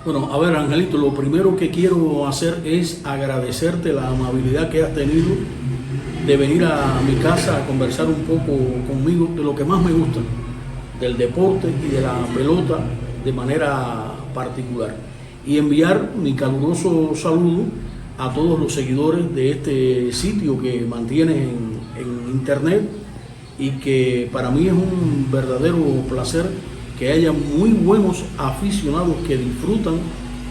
Bueno, a ver, Angelito, lo primero que quiero hacer es agradecerte la amabilidad que has tenido de venir a mi casa a conversar un poco conmigo de lo que más me gusta, del deporte y de la pelota de manera particular. Y enviar mi caluroso saludo a todos los seguidores de este sitio que mantienes en internet, y que para mí es un verdadero placer que haya muy buenos aficionados que disfrutan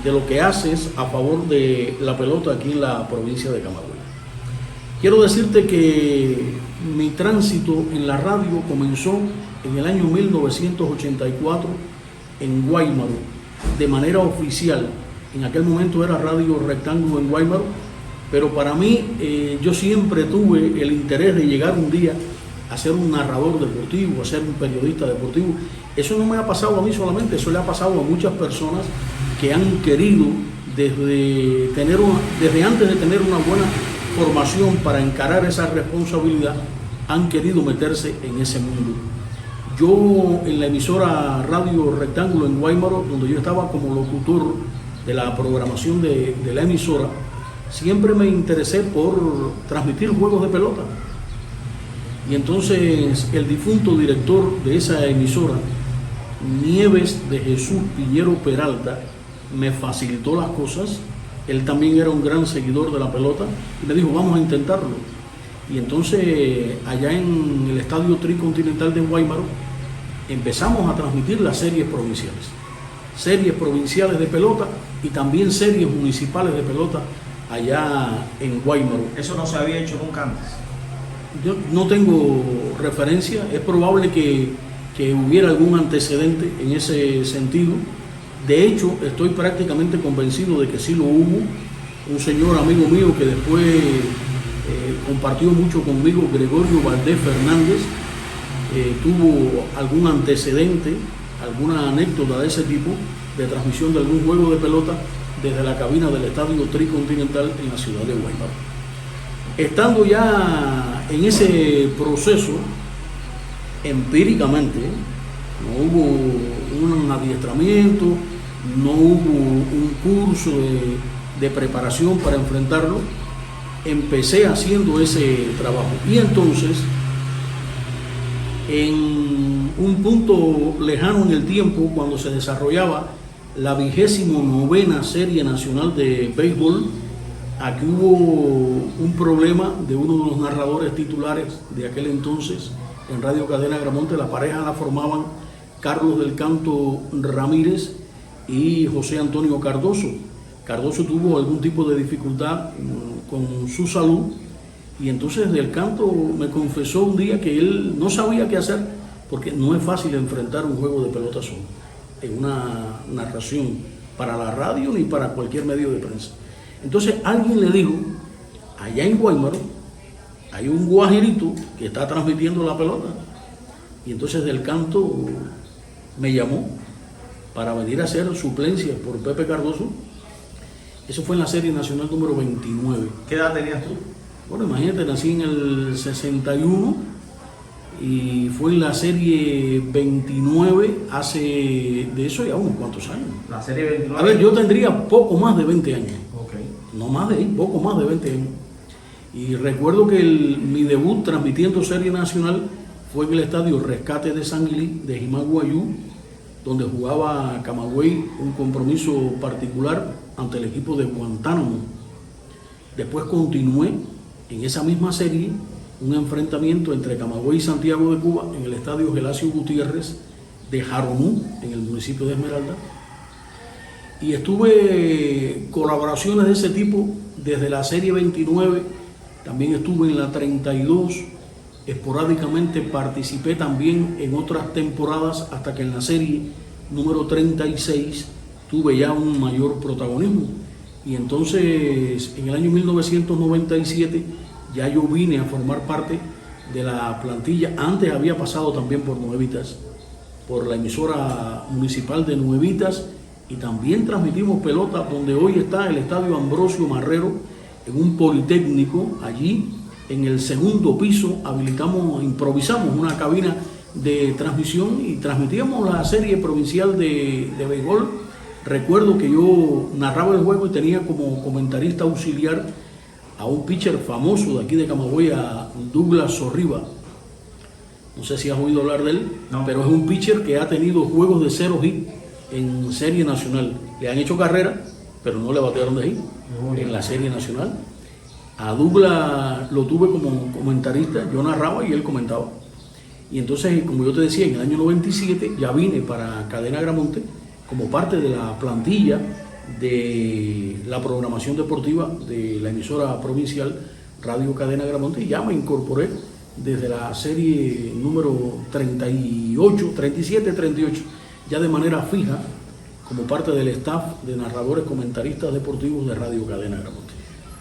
de lo que haces a favor de la pelota aquí en la provincia de Camagüey. Quiero decirte que mi tránsito en la radio comenzó en el año 1984 en Guaymaro, de manera oficial. En aquel momento era Radio Rectángulo en Guaymaro, pero para mí yo siempre tuve el interés de llegar un día a ser un narrador deportivo, a ser un periodista deportivo. Eso no me ha pasado a mí solamente, eso le ha pasado a muchas personas que han querido, desde antes de tener una buena formación para encarar esa responsabilidad, han querido meterse en ese mundo. Yo en la emisora Radio Rectángulo en Guaymaro, donde yo estaba como locutor de la programación de la emisora, siempre me interesé por transmitir juegos de pelota. Y entonces el difunto director de esa emisora, Nieves de Jesús Piñero Peralta, me facilitó las cosas. Él también era un gran seguidor de la pelota y me dijo, vamos a intentarlo. Y entonces allá en el Estadio Tricontinental de Guaymaro empezamos a transmitir las series provinciales de pelota y también series municipales de pelota allá en Guaymaro. ¿Eso no se había hecho nunca antes? Yo no tengo referencia, es probable que hubiera algún antecedente en ese sentido. De hecho, estoy prácticamente convencido de que sí lo hubo. Un señor amigo mío que después compartió mucho conmigo, Gregorio Valdés Fernández, tuvo algún antecedente, alguna anécdota de ese tipo, de transmisión de algún juego de pelota desde la cabina del Estadio Tricontinental en la ciudad de Guaymaro. Estando ya en ese proceso, empíricamente, no hubo un adiestramiento, no hubo un curso de preparación para enfrentarlo, empecé haciendo ese trabajo. Y entonces, en un punto lejano en el tiempo, cuando se desarrollaba la 29ª Serie Nacional de Béisbol, aquí hubo un problema de uno de los narradores titulares de aquel entonces en Radio Cadena Gramonte. La pareja la formaban Carlos del Canto Ramírez y José Antonio Cardoso. Cardoso tuvo algún tipo de dificultad con su salud y entonces Del Canto me confesó un día que él no sabía qué hacer, porque no es fácil enfrentar un juego de pelota solo en una narración para la radio ni para cualquier medio de prensa. Entonces alguien le dijo, allá en Guaymaro hay un guajirito que está transmitiendo la pelota. Y entonces Del Canto me llamó para venir a hacer suplencia por Pepe Cardoso. Eso fue en la Serie Nacional número 29. ¿Qué edad tenías tú? Bueno, imagínate, nací en el 61 y fue en la Serie 29 hace de eso ya unos cuantos años. La Serie 29. A ver, yo tendría poco más de 20 años. Okay. No más de ahí, poco más de 20 años. Y recuerdo que mi debut transmitiendo Serie Nacional fue en el Estadio Rescate de San Gilí de Jimaguayú, donde jugaba Camagüey un compromiso particular ante el equipo de Guantánamo. Después continué en esa misma serie un enfrentamiento entre Camagüey y Santiago de Cuba en el Estadio Gelacio Gutiérrez de Jaronú, en el municipio de Esmeralda. Y estuve colaboraciones de ese tipo desde la Serie 29, también estuve en la 32, esporádicamente participé también en otras temporadas hasta que en la serie número 36 tuve ya un mayor protagonismo. Y entonces en el año 1997 ya yo vine a formar parte de la plantilla. Antes había pasado también por Nuevitas, por la emisora municipal de Nuevitas, y también transmitimos pelota donde hoy está el Estadio Ambrosio Marrero, en un politécnico. Allí en el segundo piso improvisamos una cabina de transmisión y transmitíamos la serie provincial de béisbol recuerdo que yo narraba el juego y tenía como comentarista auxiliar a un pitcher famoso de aquí de Camagüey, a Douglas Sorriba. No sé si has oído hablar de él, no, pero es un pitcher que ha tenido juegos de 0 hit en Serie Nacional. Le han hecho carrera, pero no le batearon de hit en la Serie Nacional. A Douglas lo tuve como comentarista, yo narraba y él comentaba. Y entonces, como yo te decía, en el año 97 ya vine para Cadena Gramonte como parte de la plantilla de la programación deportiva de la emisora provincial Radio Cadena Gramonte, y ya me incorporé desde la serie número 38, 37, 38, ya de manera fija como parte del staff de narradores comentaristas deportivos de Radio Cadena Gramonte.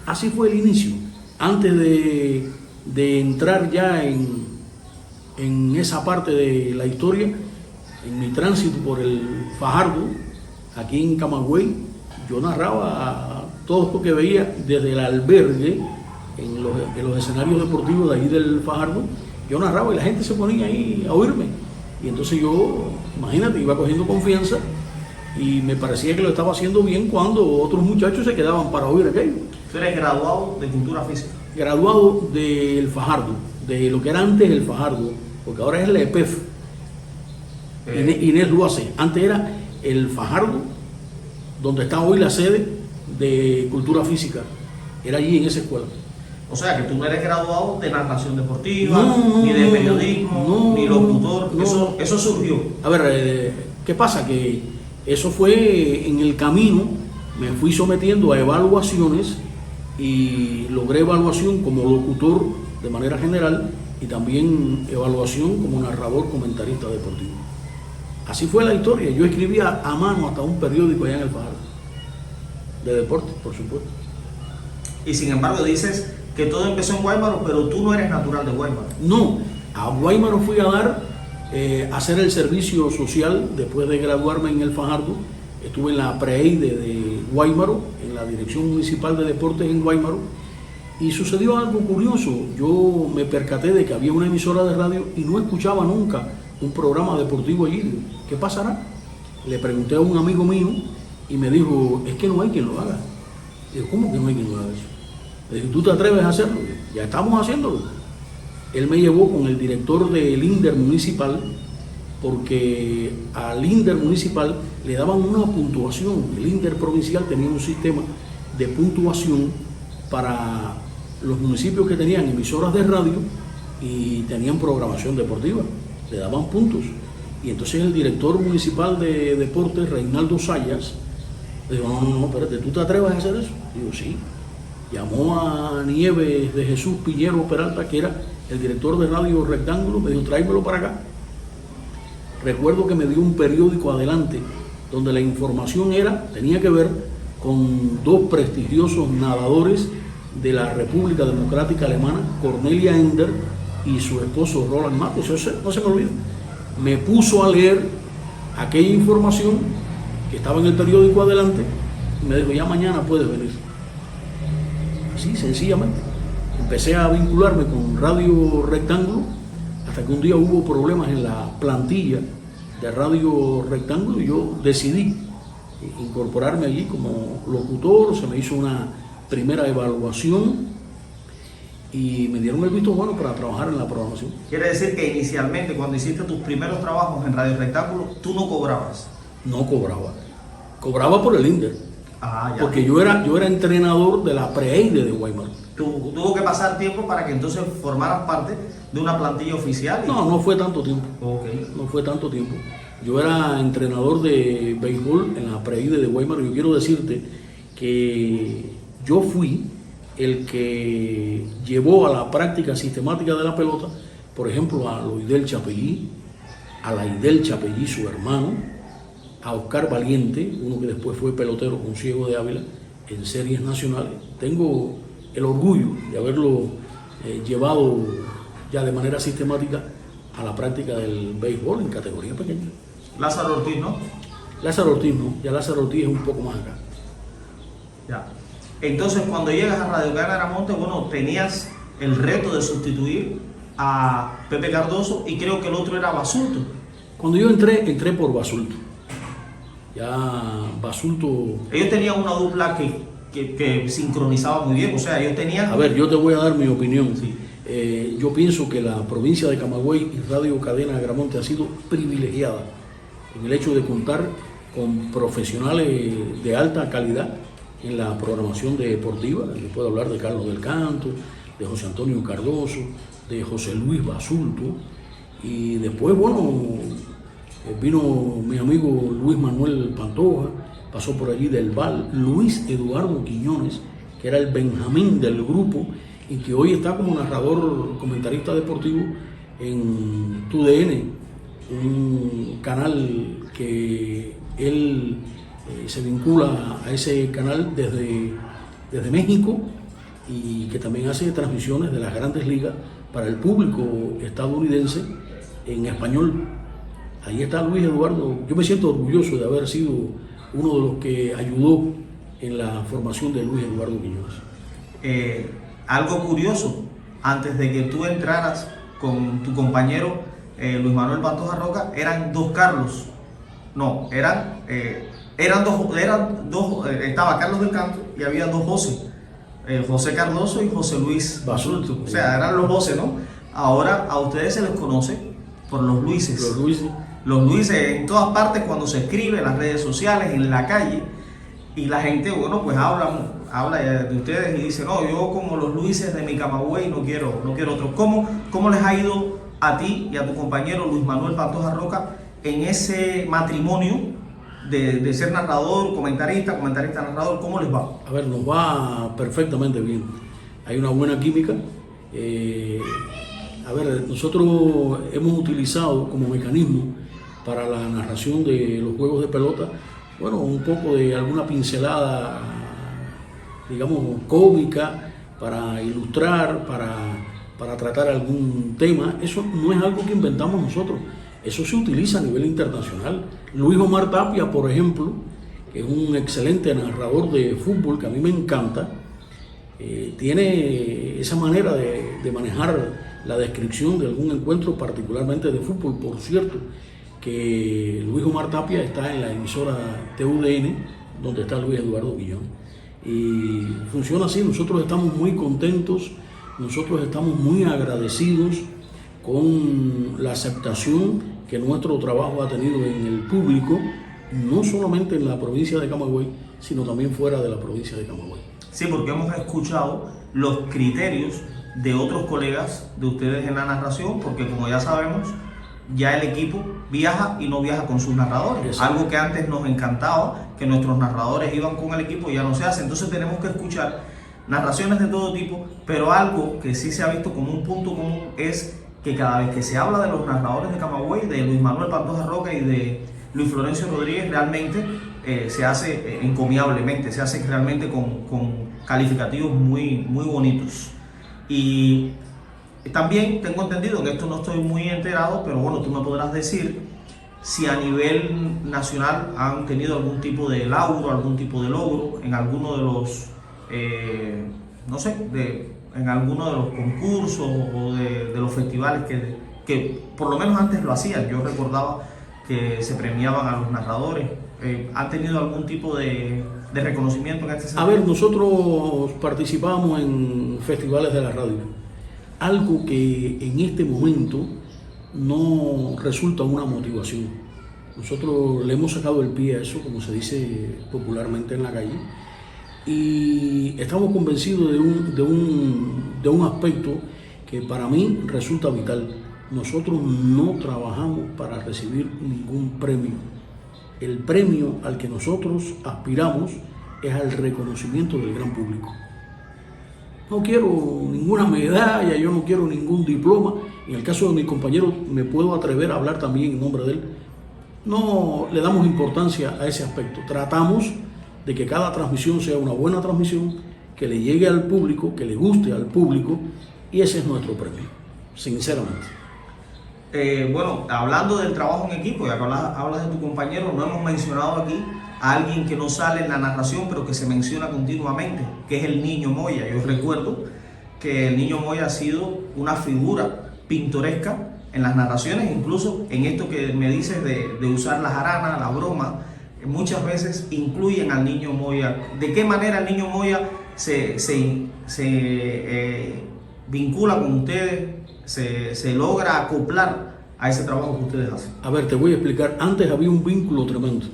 Así fue el inicio, antes de entrar ya en esa parte de la historia, en mi tránsito por el Fajardo, aquí en Camagüey. Yo narraba todo lo que veía desde el albergue, en los escenarios deportivos de ahí del Fajardo. Yo narraba y la gente se ponía ahí a oírme. Y entonces yo, imagínate, iba cogiendo confianza y me parecía que lo estaba haciendo bien cuando otros muchachos se quedaban para oír aquello. ¿Tú eres graduado de Cultura Física? Graduado del Fajardo, de lo que era antes el Fajardo, porque ahora es la EPEF. Inés lo hace. Antes era el Fajardo, donde está hoy la sede de Cultura Física. Era allí en esa escuela. O sea, que tú no eres graduado de narración deportiva, ni de periodismo, ni locutor. Eso surgió. A ver, ¿qué pasa? Que eso fue en el camino, me fui sometiendo a evaluaciones y logré evaluación como locutor de manera general y también evaluación como narrador comentarista deportivo. Así fue la historia. Yo escribía a mano hasta un periódico allá en el Fajardo, de deporte, por supuesto. Y sin embargo dices que todo empezó en Guaymaro, pero tú no eres natural de Guaymaro. No, a Guaymaro fui a hacer el servicio social después de graduarme en el Fajardo. Estuve en la PREIDE de Guaymaro, en la Dirección Municipal de Deportes en Guaymaro, y sucedió algo curioso. Yo me percaté de que había una emisora de radio y no escuchaba nunca un programa deportivo allí. ¿Qué pasará? Le pregunté a un amigo mío y me dijo, es que no hay quien lo haga. Digo, ¿cómo que no hay quien lo haga eso? Le dije, ¿tú te atreves a hacerlo? Ya estamos haciéndolo. Él me llevó con el director del INDER municipal, porque al INDER municipal le daban una puntuación. El INDER provincial tenía un sistema de puntuación para los municipios que tenían emisoras de radio y tenían programación deportiva. Le daban puntos. Y entonces el director municipal de deportes, Reinaldo Sayas, le dijo, no, espérate, ¿tú te atreves a hacer eso? Digo, sí. Llamó a Nieves de Jesús Piñero Peralta, que era el director de Radio Rectángulo, me dijo, tráemelo para acá. Recuerdo que me dio un periódico adelante, donde la información tenía que ver con dos prestigiosos nadadores de la República Democrática Alemana, Cornelia Ender y su esposo Roland Mattes. Eso no se me olvida. Me puso a leer aquella información que estaba en el periódico adelante y me dijo, ya mañana puedes venir. Así, sencillamente. Empecé a vincularme con Radio Rectángulo hasta que un día hubo problemas en la plantilla de Radio Rectángulo y yo decidí incorporarme allí como locutor. Se me hizo una primera evaluación y me dieron el visto bueno para trabajar en la programación. Quiere decir que inicialmente, cuando hiciste tus primeros trabajos en Radio Rectángulo, tú no cobrabas. No cobraba. Cobraba por el INDER. Ya. Porque yo era entrenador de la PREIDE de Guaymaro. Tuvo que pasar tiempo para que entonces formaras parte de una plantilla oficial. No fue tanto tiempo. Okay. No fue tanto tiempo. Yo era entrenador de béisbol en la PREIDE de Guaymaro. Yo quiero decirte que yo fui el que llevó a la práctica sistemática de la pelota, por ejemplo, a Loidel Chapellí, a Laidel Chapellí, su hermano, a Oscar Valiente, uno que después fue pelotero con Ciego de Ávila en series nacionales. Tengo el orgullo de haberlo llevado ya de manera sistemática a la práctica del béisbol en categoría pequeña. Lázaro Ortiz, ¿no? Lázaro Ortiz no, ya Lázaro Ortiz es un poco más acá. Ya. Entonces, cuando llegas a Radio Cadena Gramonte, bueno, tenías el reto de sustituir a Pepe Cardoso y creo que el otro era Basulto. Cuando yo entré por Basulto. Ya Basulto... Ellos tenían una dupla que sincronizaba muy bien, o sea, ellos tenían... A ver, yo te voy a dar mi opinión. Sí. Yo pienso que la provincia de Camagüey y Radio Cadena Agramonte ha sido privilegiada en el hecho de contar con profesionales de alta calidad en la programación deportiva. Yo puedo hablar de Carlos del Canto, de José Antonio Cardoso, de José Luis Basulto, y después, bueno, vino mi amigo Luis Manuel Pantoja, pasó por allí del Val, Luis Eduardo Quiñones, que era el Benjamín del grupo y que hoy está como narrador, comentarista deportivo en TUDN, un canal que él se vincula a ese canal desde México, y que también hace transmisiones de las grandes ligas para el público estadounidense en español. Ahí está Luis Eduardo. Yo me siento orgulloso de haber sido uno de los que ayudó en la formación de Luis Eduardo Quiñones. Algo curioso, antes de que tú entraras con tu compañero Luis Manuel Pantoja Roca, eran dos Carlos. No, eran dos, estaba Carlos del Canto y había dos José. José Cardoso y José Luis Basulto. O sea, eran los José, ¿no? Ahora a ustedes se les conoce por los Luises. Los Luises. Los Luises en todas partes, cuando se escribe, en las redes sociales, en la calle, y la gente, bueno, pues habla de ustedes y dice, no, yo como los Luises de mi Camagüey no quiero otro. ¿Cómo les ha ido a ti y a tu compañero Luis Manuel Pantoja Roca en ese matrimonio de ser narrador, comentarista, narrador? ¿Cómo les va? A ver, nos va perfectamente bien. Hay una buena química. A ver, nosotros hemos utilizado como mecanismo para la narración de los juegos de pelota, bueno, un poco de alguna pincelada, digamos, cómica, para ilustrar, para tratar algún tema. Eso no es algo que inventamos nosotros, eso se utiliza a nivel internacional. Luis Omar Tapia, por ejemplo, que es un excelente narrador de fútbol, que a mí me encanta, tiene esa manera de manejar la descripción de algún encuentro, particularmente de fútbol. Por cierto, que Luis Omar Tapia está en la emisora TUDN, donde está Luis Eduardo Guillón, y funciona así. Nosotros estamos muy contentos, nosotros estamos muy agradecidos con la aceptación que nuestro trabajo ha tenido en el público, no solamente en la provincia de Camagüey, sino también fuera de la provincia de Camagüey. Sí, porque hemos escuchado los criterios de otros colegas de ustedes en la narración, porque como ya sabemos, ya el equipo viaja y no viaja con sus narradores. Exacto. Algo que antes nos encantaba, que nuestros narradores iban con el equipo, ya no se hace. Entonces tenemos que escuchar narraciones de todo tipo, pero algo que sí se ha visto como un punto común es que cada vez que se habla de los narradores de Camagüey, de Luis Manuel Pantoja Roca y de Luis Florencio Rodríguez, realmente se hace encomiablemente, se hace realmente con calificativos muy, muy bonitos. Y también tengo entendido, que esto no estoy muy enterado, pero bueno, tú me podrás decir si a nivel nacional han tenido algún tipo de lauro, algún tipo de logro en alguno de los, no sé, en alguno de los concursos o de los festivales que por lo menos antes lo hacían. Yo recordaba que se premiaban a los narradores. ¿Han tenido algún tipo de reconocimiento en este sentido? A ver, nosotros participamos en festivales de la radio, algo que en este momento no resulta una motivación. Nosotros le hemos sacado el pie a eso, como se dice popularmente en la calle, y estamos convencidos de un aspecto que para mí resulta vital. Nosotros no trabajamos para recibir ningún premio. El premio al que nosotros aspiramos es al reconocimiento del gran público. No quiero ninguna medalla, yo no quiero ningún diploma. En el caso de mi compañero, me puedo atrever a hablar también en nombre de él. No le damos importancia a ese aspecto. Tratamos de que cada transmisión sea una buena transmisión, que le llegue al público, que le guste al público, y ese es nuestro premio, sinceramente. Bueno, hablando del trabajo en equipo, ya que hablas de tu compañero, no hemos mencionado aquí a alguien que no sale en la narración, pero que se menciona continuamente, que es el Niño Moya. Yo recuerdo que el Niño Moya ha sido una figura pintoresca en las narraciones, incluso en esto que me dices de usar la jarana, la broma, muchas veces incluyen al niño Moya. ¿De qué manera el niño Moya se vincula con ustedes, se logra acoplar a ese trabajo que ustedes hacen? A ver, te voy a explicar. Antes había un vínculo tremendo,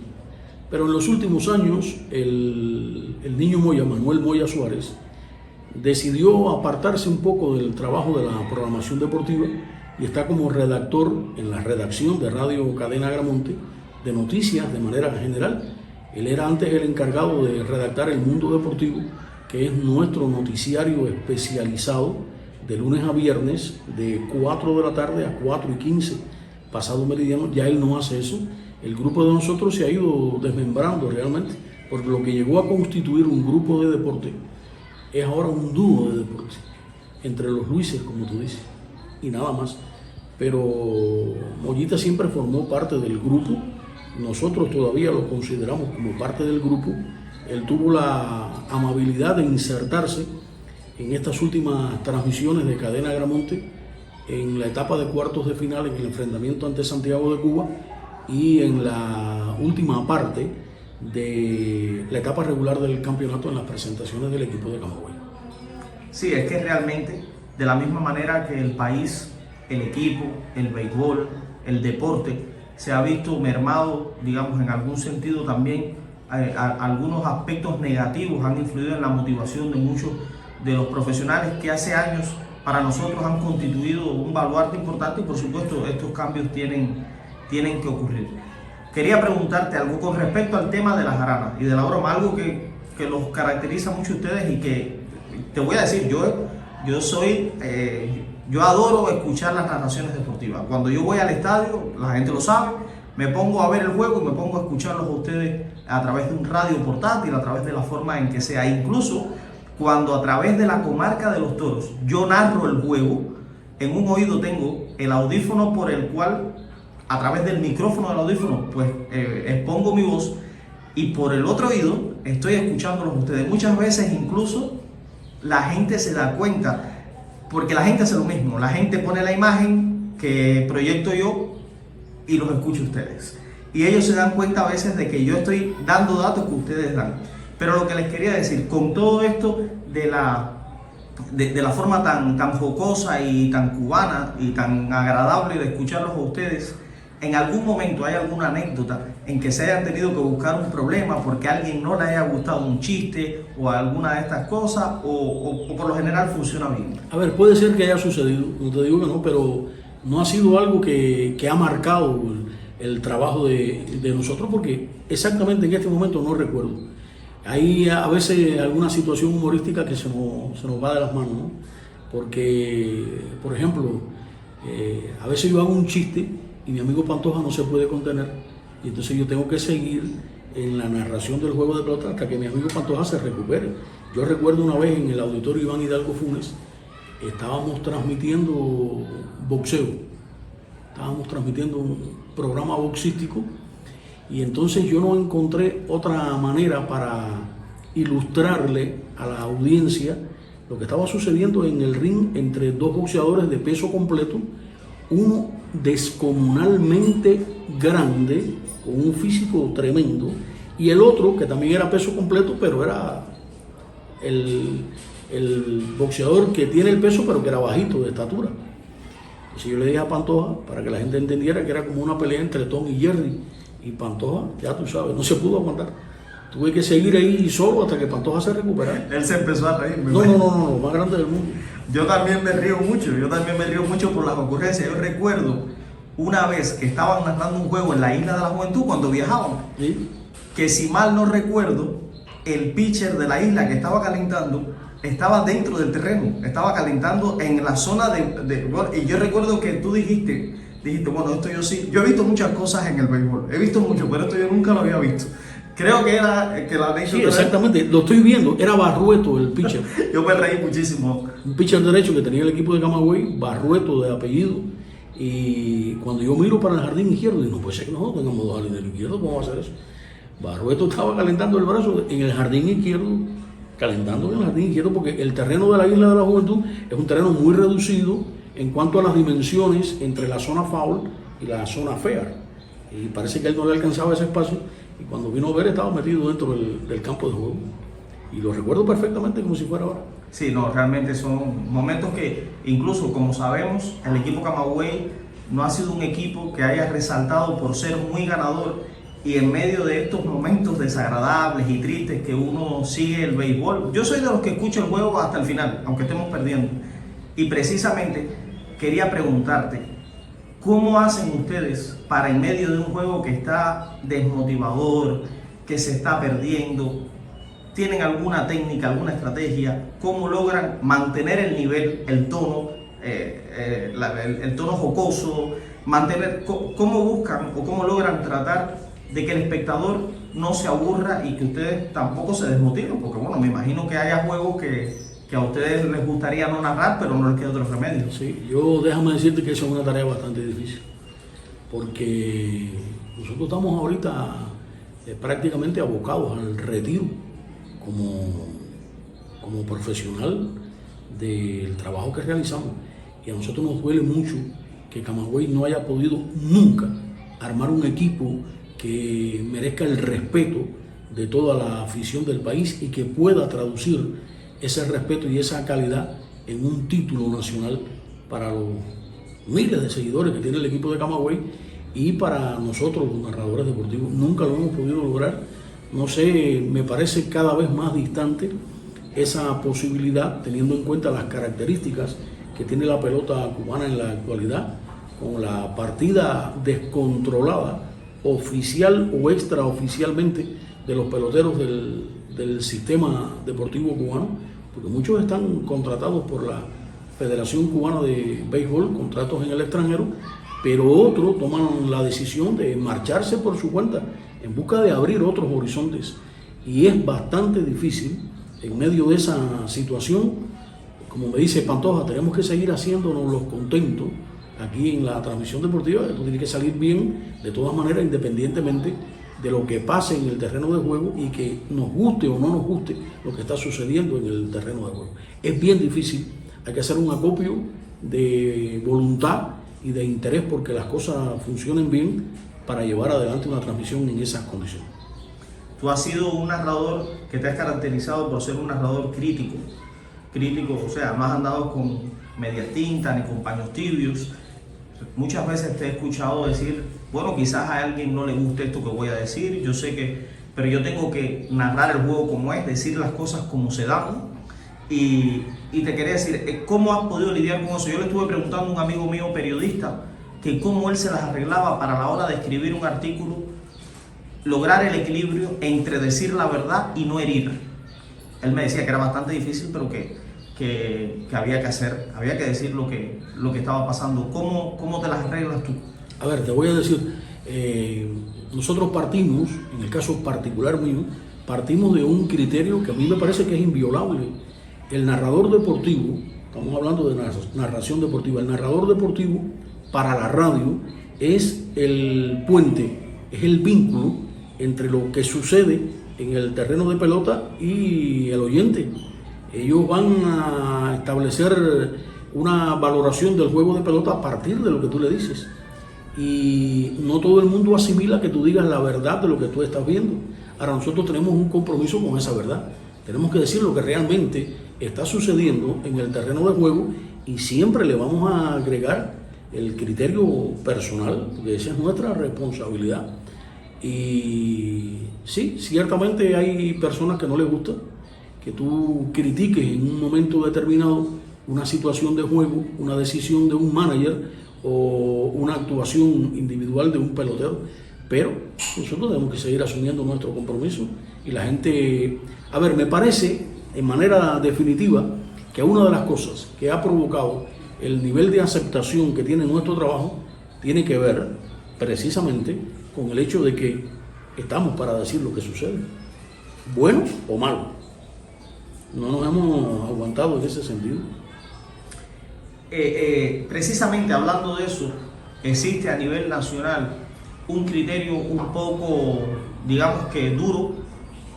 pero en los últimos años el niño Moya, Manuel Moya Suárez, decidió apartarse un poco del trabajo de la programación deportiva y está como redactor en la redacción de Radio Cadena Agramonte de noticias de manera general. Él era antes el encargado de redactar El Mundo Deportivo, que es nuestro noticiario especializado de lunes a viernes de 4 de la tarde a 4:15 pasado meridiano. Ya él no hace eso. El grupo de nosotros se ha ido desmembrando realmente, porque lo que llegó a constituir un grupo de deporte es ahora un dúo de deporte entre los Luises, como tú dices, y nada más. Pero Mollita siempre formó parte del grupo. Nosotros todavía lo consideramos como parte del grupo. Él tuvo la amabilidad de insertarse en estas últimas transmisiones de Cadena Agramonte en la etapa de cuartos de final, en el enfrentamiento ante Santiago de Cuba, y en la última parte de la etapa regular del campeonato en las presentaciones del equipo de Camagüey. Sí, es que realmente, de la misma manera que el país, el equipo, el béisbol, el deporte, se ha visto mermado, digamos, en algún sentido también, algunos aspectos negativos han influido en la motivación de muchos de los profesionales que hace años para nosotros han constituido un baluarte importante, y por supuesto estos cambios tienen que ocurrir. Quería preguntarte algo con respecto al tema de la jarana y de la broma, algo que los caracteriza mucho a ustedes y que te voy a decir, yo adoro escuchar las narraciones deportivas. Cuando yo voy al estadio, la gente lo sabe, me pongo a ver el juego y me pongo a escucharlos a ustedes a través de un radio portátil, a través de la forma en que sea. Incluso cuando a través de la comarca de los toros yo narro el juego, en un oído tengo el audífono por el cual, a través del micrófono del audífono, pues expongo mi voz, y por el otro oído estoy escuchándolos a ustedes. Muchas veces incluso la gente se da cuenta, porque la gente hace lo mismo, la gente pone la imagen que proyecto yo y los escucho a ustedes. Y ellos se dan cuenta a veces de que yo estoy dando datos que ustedes dan. Pero lo que les quería decir, con todo esto de la forma tan jocosa y tan cubana y tan agradable de escucharlos a ustedes, ¿en algún momento hay alguna anécdota en que se hayan tenido que buscar un problema porque a alguien no le haya gustado un chiste o alguna de estas cosas, o por lo general funciona bien? A ver, puede ser que haya sucedido, no te digo que no, pero no ha sido algo que ha marcado el trabajo de nosotros, porque exactamente en este momento no recuerdo. Hay a veces alguna situación humorística que se nos va de las manos, ¿no? Porque, por ejemplo, a veces yo hago un chiste y mi amigo Pantoja no se puede contener, y entonces yo tengo que seguir en la narración del juego de pelota hasta que mi amigo Pantoja se recupere. Yo recuerdo una vez en el auditorio Iván Hidalgo Funes, estábamos transmitiendo boxeo, estábamos transmitiendo un programa boxístico, y entonces yo no encontré otra manera para ilustrarle a la audiencia lo que estaba sucediendo en el ring entre dos boxeadores de peso completo, uno descomunalmente grande, con un físico tremendo, y el otro que también era peso completo, pero era el boxeador que tiene el peso, pero que era bajito de estatura. Entonces yo le dije a Pantoja, para que la gente entendiera que era como una pelea entre Tom y Jerry, y Pantoja, ya tú sabes, no se pudo aguantar. Tuve que seguir ahí solo hasta que Pantoja se recuperara. Él se empezó a reír. No, más grande del mundo. Yo también me río mucho por las ocurrencias. Yo recuerdo una vez que estaban narrando un juego en la Isla de la Juventud cuando viajaban, ¿sí? Que si mal no recuerdo, el pitcher de la isla que estaba calentando estaba dentro del terreno, estaba calentando en la zona y yo recuerdo que tú dijiste, bueno, esto yo sí, yo he visto muchas cosas en el béisbol, he visto mucho, pero esto yo nunca lo había visto. Creo que era que la Sí, exactamente, lo estoy viendo, era Barrueto el pitcher. Yo me reí muchísimo. Un pitcher derecho que tenía el equipo de Camagüey, Barrueto de apellido, y cuando yo miro para el jardín izquierdo, digo, no puede ser que nosotros tengamos dos jardines izquierdos, ¿cómo va a hacer eso? Barrueto estaba calentando el brazo en el jardín izquierdo, porque el terreno de la Isla de la Juventud es un terreno muy reducido en cuanto a las dimensiones entre la zona foul y la zona fair, y parece que él no le alcanzaba ese espacio, y cuando vino a ver estaba metido dentro del campo de juego. Y lo recuerdo perfectamente como si fuera ahora. Sí, no, realmente son momentos que incluso, como sabemos, el equipo Camagüey no ha sido un equipo que haya resaltado por ser muy ganador, y en medio de estos momentos desagradables y tristes que uno sigue el béisbol. Yo soy de los que escucho el juego hasta el final, aunque estemos perdiendo. Y precisamente quería preguntarte, ¿cómo hacen ustedes para en medio de un juego que está desmotivador, que se está perdiendo? ¿Tienen alguna técnica, alguna estrategia? ¿Cómo logran mantener el nivel, el tono, el tono jocoso? ¿Cómo buscan o cómo logran tratar de que el espectador no se aburra y que ustedes tampoco se desmotiven? Porque bueno, me imagino que haya juegos que a ustedes les gustaría no narrar, pero no les queda otro remedio. Sí, déjame decirte que eso es una tarea bastante difícil, porque nosotros estamos ahorita prácticamente abocados al retiro como profesional del trabajo que realizamos, y a nosotros nos duele mucho que Camagüey no haya podido nunca armar un equipo que merezca el respeto de toda la afición del país y que pueda traducir ese respeto y esa calidad en un título nacional para los miles de seguidores que tiene el equipo de Camagüey y para nosotros los narradores deportivos. Nunca lo hemos podido lograr. No sé, me parece cada vez más distante esa posibilidad, teniendo en cuenta las características que tiene la pelota cubana en la actualidad, con la partida descontrolada, oficial o extraoficialmente, de los peloteros del sistema deportivo cubano, porque muchos están contratados por la Federación Cubana de Béisbol, contratos en el extranjero, pero otros toman la decisión de marcharse por su cuenta en busca de abrir otros horizontes, y es bastante difícil en medio de esa situación. Como me dice Pantoja, tenemos que seguir haciéndonos los contentos aquí en la transmisión deportiva. Esto tiene que salir bien de todas maneras, independientemente de lo que pase en el terreno de juego y que nos guste o no nos guste lo que está sucediendo en el terreno de juego. Es bien difícil, hay que hacer un acopio de voluntad y de interés porque las cosas funcionen bien para llevar adelante una transmisión en esas condiciones. Tú has sido un narrador que te has caracterizado por ser un narrador crítico, o sea, no has andado con media tinta ni con paños tibios. Muchas veces te he escuchado decir, bueno, quizás a alguien no le guste esto que voy a decir, yo sé que, pero yo tengo que narrar el juego como es, decir las cosas como se dan. Y te quería decir, ¿cómo has podido lidiar con eso? Yo le estuve preguntando a un amigo mío periodista que cómo él se las arreglaba para la hora de escribir un artículo, lograr el equilibrio entre decir la verdad y no herir. Él me decía que era bastante difícil, pero que había que decir lo que estaba pasando. ¿Cómo te las arreglas tú? A ver, te voy a decir, nosotros partimos, en el caso particular mío, partimos de un criterio que a mí me parece que es inviolable. El narrador deportivo, estamos hablando de narración deportiva, el narrador deportivo para la radio es el puente, es el vínculo entre lo que sucede en el terreno de pelota y el oyente. Ellos van a establecer una valoración del juego de pelota a partir de lo que tú le dices. Y no todo el mundo asimila que tú digas la verdad de lo que tú estás viendo. Ahora nosotros tenemos un compromiso con esa verdad. Tenemos que decir lo que realmente está sucediendo en el terreno de juego y siempre le vamos a agregar el criterio personal, porque esa es nuestra responsabilidad. Y sí, ciertamente hay personas que no les gusta que tú critiques en un momento determinado una situación de juego, una decisión de un manager o una actuación individual de un pelotero, pero nosotros tenemos que seguir asumiendo nuestro compromiso y la gente... A ver, me parece en manera definitiva que una de las cosas que ha provocado el nivel de aceptación que tiene nuestro trabajo tiene que ver precisamente con el hecho de que estamos para decir lo que sucede, bueno o malo. No nos hemos aguantado en ese sentido. Precisamente hablando de eso, existe a nivel nacional un criterio un poco, digamos que duro,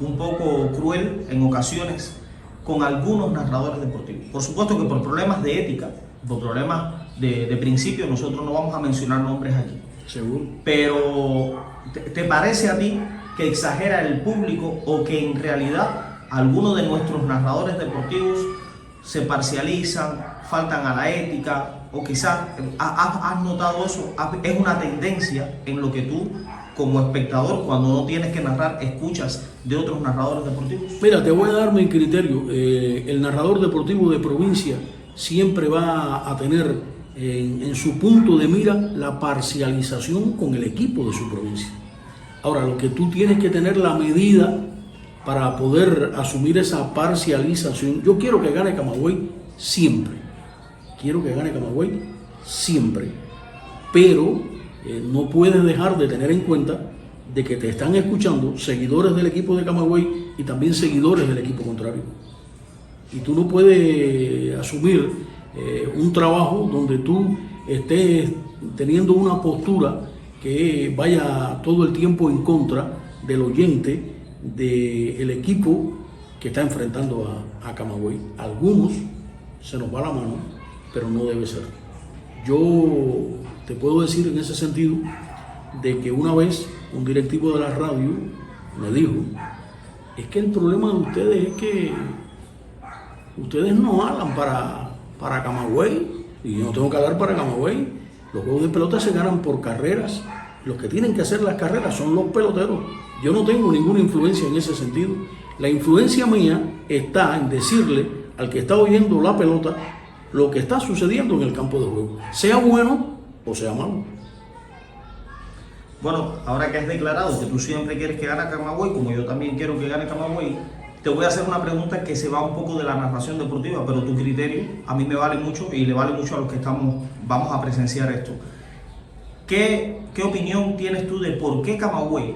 un poco cruel en ocasiones con algunos narradores deportivos. Por supuesto que por problemas de ética, por problemas de principio, nosotros no vamos a mencionar nombres aquí. Seguro. Pero, ¿te parece a ti que exagera el público o que en realidad algunos de nuestros narradores deportivos se parcializan, faltan a la ética, o quizás has notado eso, es una tendencia en lo que tú como espectador, cuando no tienes que narrar, escuchas de otros narradores deportivos? Mira, te voy a dar mi criterio. El narrador deportivo de provincia siempre va a tener en su punto de mira la parcialización con el equipo de su provincia. Ahora, lo que tú tienes que tener la medida para poder asumir esa parcialización. Yo quiero que gane Camagüey siempre. Quiero que gane Camagüey siempre. Pero no puedes dejar de tener en cuenta de que te están escuchando seguidores del equipo de Camagüey y también seguidores del equipo contrario. Y tú no puedes asumir un trabajo donde tú estés teniendo una postura que vaya todo el tiempo en contra del oyente del equipo que está enfrentando a Camagüey. Algunos se nos va la mano, pero no debe ser. Yo te puedo decir en ese sentido de que una vez un directivo de la radio me dijo, es que el problema de ustedes es que ustedes no hablan para Camagüey, y yo no tengo que hablar para Camagüey. Los juegos de pelota se ganan por carreras. Los que tienen que hacer las carreras son los peloteros. Yo no tengo ninguna influencia en ese sentido. La influencia mía está en decirle al que está oyendo la pelota lo que está sucediendo en el campo de juego, sea bueno o sea malo. Bueno, ahora que has declarado que tú siempre quieres que gane Camagüey, como yo también quiero que gane Camagüey, te voy a hacer una pregunta que se va un poco de la narración deportiva, pero tu criterio a mí me vale mucho y le vale mucho a los que vamos a presenciar esto. ¿Qué opinión tienes tú de por qué Camagüey,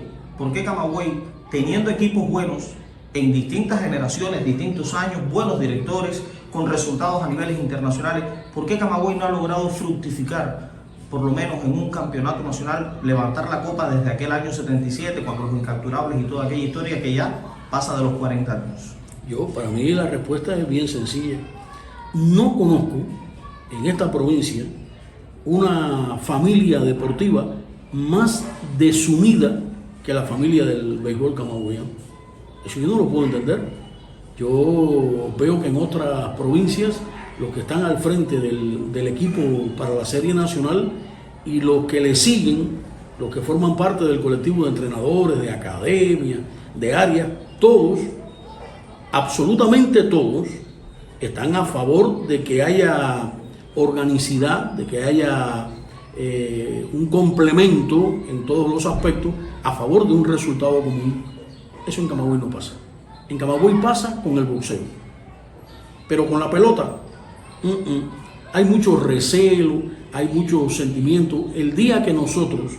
teniendo equipos buenos en distintas generaciones, distintos años, buenos directores, con resultados a niveles internacionales, por qué Camagüey no ha logrado fructificar, por lo menos en un campeonato nacional, levantar la copa desde aquel año 77, cuando los incapturables y toda aquella historia que ya pasa de los 40 años? Para mí la respuesta es bien sencilla. No conozco en esta provincia una familia deportiva más desunida que la familia del béisbol camagüeyano. Eso yo no lo puedo entender. Yo veo que en otras provincias los que están al frente del equipo para la Serie Nacional y los que le siguen, los que forman parte del colectivo de entrenadores, de academia, de área, todos, absolutamente todos, están a favor de que haya organicidad, de que haya un complemento en todos los aspectos a favor de un resultado común. Eso en Camagüey no pasa. En Camagüey pasa con el boxeo, pero con la pelota hay mucho recelo, hay mucho sentimiento. El día que nosotros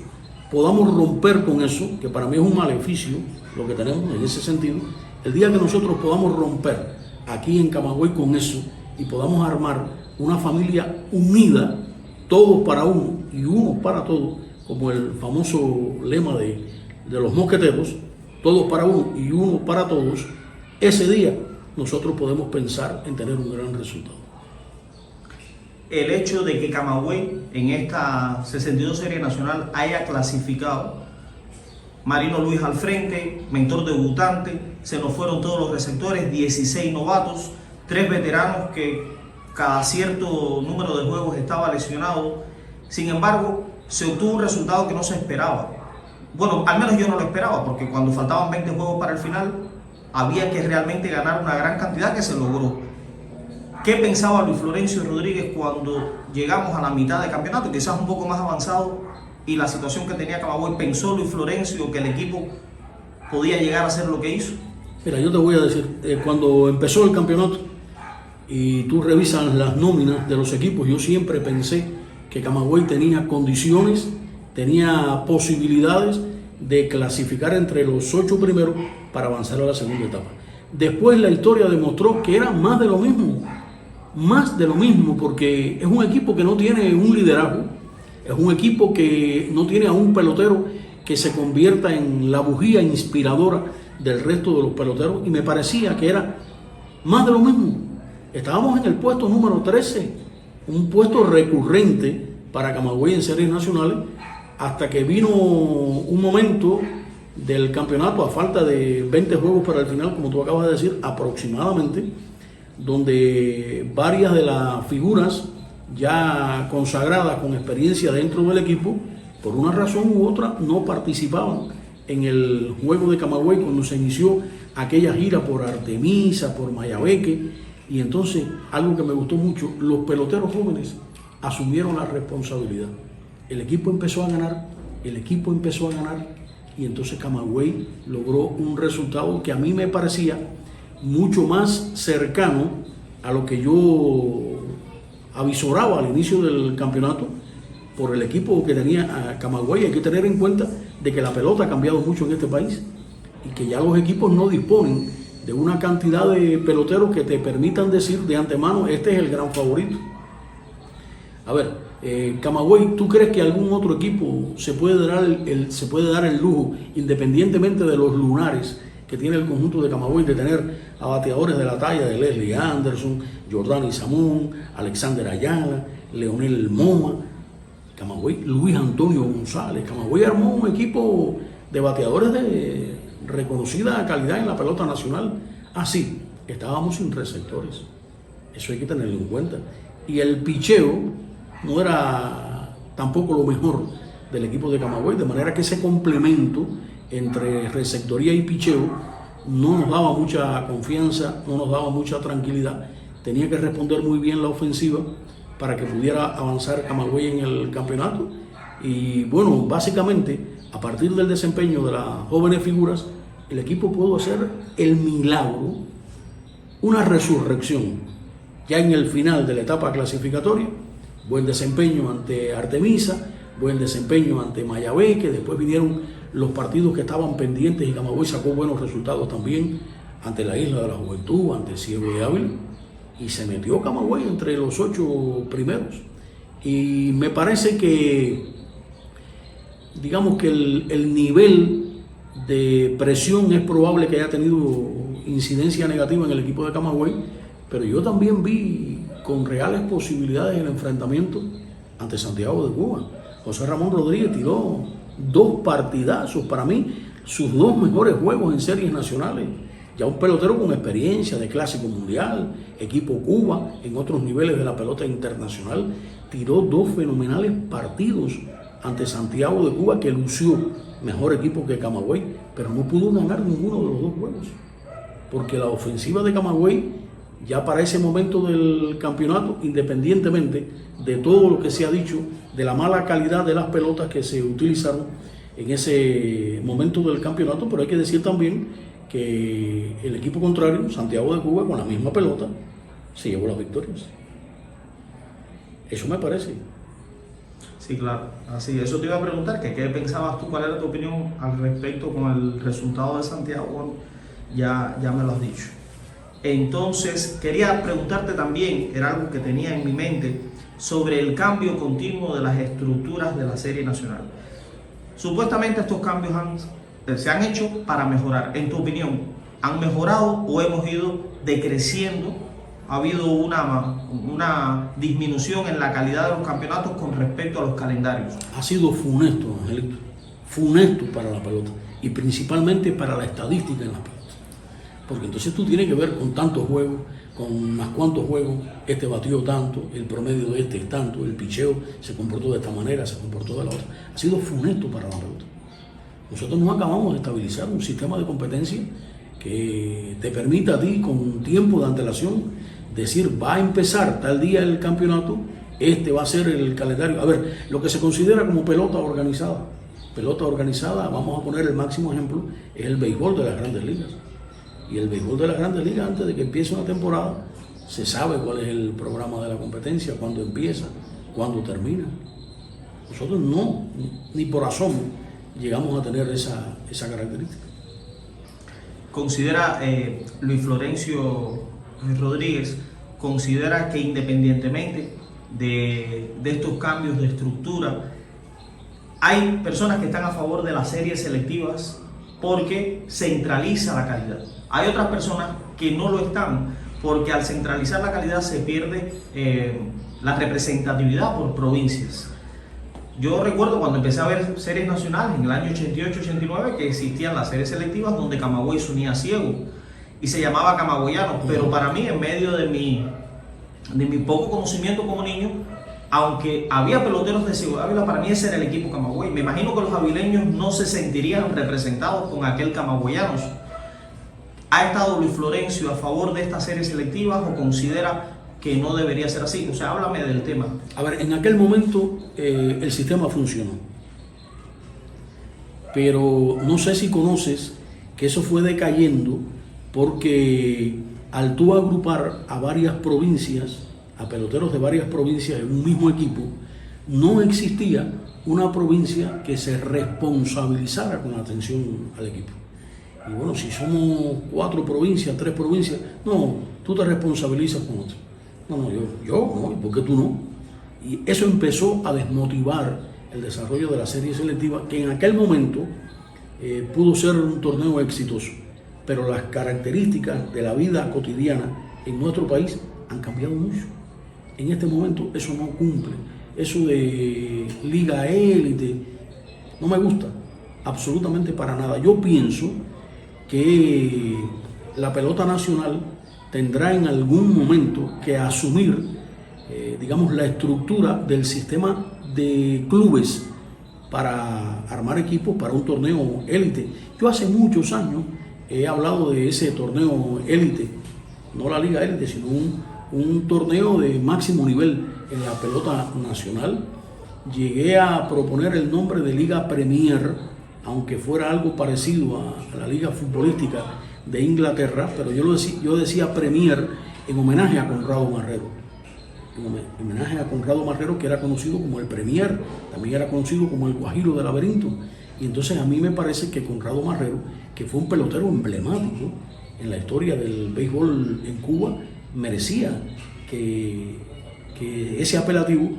podamos romper con eso, que para mí es un maleficio lo que tenemos en ese sentido, el día que nosotros podamos romper aquí en Camagüey con eso y podamos armar una familia unida, todos para uno y uno para todos, como el famoso lema de los mosqueteros, todos para uno y uno para todos, ese día nosotros podemos pensar en tener un gran resultado. El hecho de que Camagüey en esta 62 Serie Nacional haya clasificado, Marino Luis al frente, mentor debutante, se nos fueron todos los receptores, 16 novatos, 3 veteranos que cada cierto número de juegos estaba lesionado. Sin embargo, se obtuvo un resultado que no se esperaba. Bueno, al menos yo no lo esperaba, porque cuando faltaban 20 juegos para el final, había que realmente ganar una gran cantidad, que se logró. ¿Qué pensaba Luis Florencio Rodríguez cuando llegamos a la mitad del campeonato, quizás un poco más avanzado, y la situación que tenía Camagüey? ¿Pensó Luis Florencio que el equipo podía llegar a hacer lo que hizo? Mira, yo te voy a decir, cuando empezó el campeonato y tú revisas las nóminas de los equipos, yo siempre pensé que Camagüey tenía condiciones, tenía posibilidades de clasificar entre los 8 primeros para avanzar a la segunda etapa. Después la historia demostró que era más de lo mismo, porque es un equipo que no tiene un liderazgo, es un equipo que no tiene a un pelotero que se convierta en la bujía inspiradora del resto de los peloteros, y me parecía que era más de lo mismo. Estábamos en el puesto número 13, un puesto recurrente para Camagüey en series nacionales, hasta que vino un momento del campeonato, a falta de 20 juegos para el final, como tú acabas de decir, aproximadamente, donde varias de las figuras ya consagradas con experiencia dentro del equipo, por una razón u otra, no participaban en el juego de Camagüey cuando se inició aquella gira por Artemisa, por Mayabeque. Y entonces, algo que me gustó mucho, los peloteros jóvenes asumieron la responsabilidad. El equipo empezó a ganar, y entonces Camagüey logró un resultado que a mí me parecía mucho más cercano a lo que yo avisoraba al inicio del campeonato por el equipo que tenía Camagüey. Hay que tener en cuenta de que la pelota ha cambiado mucho en este país y que ya los equipos no disponen de una cantidad de peloteros que te permitan decir de antemano, este es el gran favorito. A ver, Camagüey, ¿tú crees que algún otro equipo se puede dar el lujo, independientemente de los lunares que tiene el conjunto de Camagüey, de tener a bateadores de la talla de Leslie Anderson, Jordani Samón, Alexander Ayala, Leonel Moma, Camagüey, Luis Antonio González? Camagüey armó un equipo de bateadores de reconocida calidad en la pelota nacional. Así, estábamos sin receptores. Eso hay que tenerlo en cuenta. Y el picheo no era tampoco lo mejor del equipo de Camagüey, de manera que ese complemento entre receptoría y picheo no nos daba mucha confianza, no nos daba mucha tranquilidad. Tenía que responder muy bien la ofensiva para que pudiera avanzar Camagüey en el campeonato. Y bueno, básicamente, a partir del desempeño de las jóvenes figuras, el equipo pudo hacer el milagro, una resurrección, ya en el final de la etapa clasificatoria. Buen desempeño ante Artemisa, buen desempeño ante Mayabeque, después vinieron los partidos que estaban pendientes y Camagüey sacó buenos resultados también ante la Isla de la Juventud, ante Ciego de Ávila, y se metió Camagüey entre los 8 primeros. Y me parece que, digamos que el nivel de presión es probable que haya tenido incidencia negativa en el equipo de Camagüey, pero yo también vi con reales posibilidades el enfrentamiento ante Santiago de Cuba. José Ramón Rodríguez tiró 2 partidazos, para mí, sus 2 mejores juegos en series nacionales. Ya un pelotero con experiencia de Clásico Mundial, equipo Cuba, en otros niveles de la pelota internacional, tiró 2 fenomenales partidos ante Santiago de Cuba, que lució mejor equipo que Camagüey, pero no pudo ganar ninguno de los 2 juegos, porque la ofensiva de Camagüey ya para ese momento del campeonato, independientemente de todo lo que se ha dicho, de la mala calidad de las pelotas que se utilizaron en ese momento del campeonato, pero hay que decir también que el equipo contrario, Santiago de Cuba, con la misma pelota, se llevó las victorias. Eso me parece. Sí, claro. Así, eso te iba a preguntar, que qué pensabas tú, cuál era tu opinión al respecto con el resultado de Santiago. Bueno, ya me lo has dicho. Entonces, quería preguntarte también, era algo que tenía en mi mente, sobre el cambio continuo de las estructuras de la serie nacional. Supuestamente estos cambios se han hecho para mejorar. En tu opinión, ¿han mejorado o hemos ido decreciendo? ¿Ha habido una disminución en la calidad de los campeonatos con respecto a los calendarios? Ha sido funesto, Angelito, funesto para la pelota y principalmente para la estadística en la pelota. Porque entonces tú tienes que ver con tantos juegos, con unos cuantos juegos, este batió tanto, el promedio de este es tanto, el picheo se comportó de esta manera, se comportó de la otra. Ha sido funesto para la pelota. Nosotros no acabamos de estabilizar un sistema de competencia que te permita a ti, con tiempo de antelación, decir, va a empezar tal día el campeonato, este va a ser el calendario. A ver, lo que se considera como pelota organizada, vamos a poner el máximo ejemplo, es el béisbol de las grandes ligas. Y el béisbol de las grandes ligas, antes de que empiece una temporada, se sabe cuál es el programa de la competencia, cuándo empieza, cuándo termina. Nosotros no, ni por asomo, llegamos a tener esa característica. Considera, Luis Florencio Rodríguez, considera que independientemente de estos cambios de estructura, hay personas que están a favor de las series selectivas porque centraliza la calidad. Hay otras personas que no lo están porque al centralizar la calidad se pierde la representatividad por provincias. Yo recuerdo cuando empecé a ver series nacionales en el año 88-89 que existían las series selectivas donde Camagüey se unía ciego y se llamaba Camagüeyanos, pero para mí, en medio de mi poco conocimiento como niño, aunque había peloteros de Ciego de Ávila, para mí ese era el equipo Camagüey. Me imagino que los avileños no se sentirían representados con aquel Camagüeyanos. ¿Ha estado Luis Florencio a favor de estas series selectivas o considera que no debería ser así? O sea, háblame del tema. A ver, en aquel momento el sistema funcionó, pero no sé si conoces que eso fue decayendo porque al tú agrupar a varias provincias, a peloteros de varias provincias en un mismo equipo, no existía una provincia que se responsabilizara con la atención al equipo. Y bueno, si somos 4 provincias, 3 provincias, no, tú te responsabilizas con otro. No, no, ¿por qué tú no? Y eso empezó a desmotivar el desarrollo de la serie selectiva, que en aquel momento pudo ser un torneo exitoso, pero las características de la vida cotidiana en nuestro país han cambiado mucho. En este momento eso no cumple. Eso de liga élite no me gusta absolutamente para nada. Yo pienso que la pelota nacional tendrá en algún momento que asumir, digamos, la estructura del sistema de clubes para armar equipos para un torneo élite. Yo hace muchos años he hablado de ese torneo élite, no la liga élite, sino un torneo de máximo nivel en la pelota nacional. Llegué a proponer el nombre de Liga Premier, aunque fuera algo parecido a la liga futbolística de Inglaterra, pero yo decía Premier en homenaje a Conrado Marrero. En homenaje a Conrado Marrero, que era conocido como el Premier, también era conocido como el Guajiro del Laberinto. Y entonces a mí me parece que Conrado Marrero, que fue un pelotero emblemático en la historia del béisbol en Cuba, merecía que ese apelativo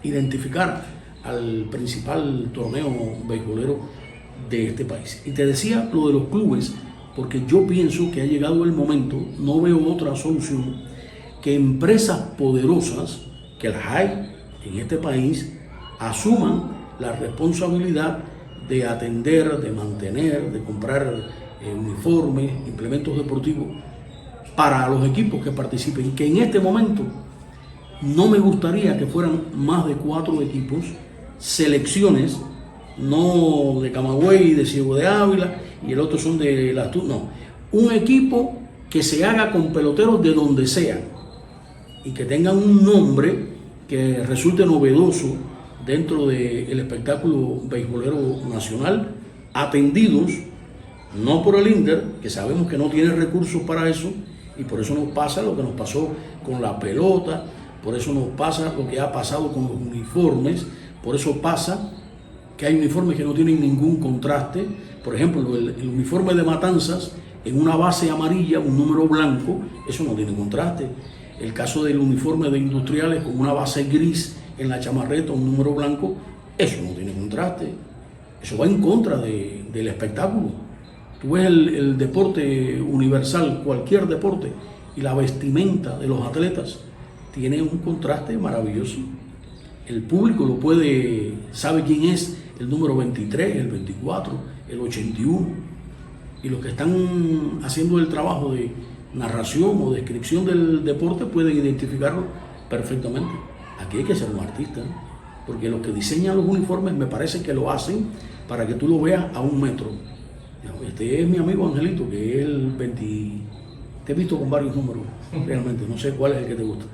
identificara al principal torneo beisbolero de este país. Y te decía lo de los clubes, porque yo pienso que ha llegado el momento, no veo otra solución, que empresas poderosas, que las hay en este país, asuman la responsabilidad de atender, de mantener, de comprar uniformes, implementos deportivos para los equipos que participen, que en este momento no me gustaría que fueran más de 4 equipos, selecciones, no de Camagüey, de Ciego de Ávila y el otro son de las Tunas, no, un equipo que se haga con peloteros de donde sea y que tengan un nombre que resulte novedoso dentro del espectáculo beisbolero nacional, atendidos no por el INDER, que sabemos que no tiene recursos para eso, y por eso nos pasa lo que nos pasó con la pelota, por eso nos pasa lo que ha pasado con los uniformes, por eso pasa que hay uniformes que no tienen ningún contraste. Por ejemplo, el uniforme de Matanzas en una base amarilla, un número blanco, eso no tiene contraste. El caso del uniforme de Industriales con una base gris en la chamarreta, un número blanco, eso no tiene contraste. Eso va en contra del espectáculo. Tú ves el deporte universal, cualquier deporte, y la vestimenta de los atletas tiene un contraste maravilloso. El público sabe quién es el número 23, el 24, el 81, y los que están haciendo el trabajo de narración o descripción del deporte pueden identificarlo perfectamente. Aquí hay que ser un artista, ¿no? Porque los que diseñan los uniformes me parece que lo hacen para que tú lo veas a 1 metro. Este es mi amigo Angelito, que es el 20... Te he visto con varios números, realmente, no sé cuál es el que te gusta,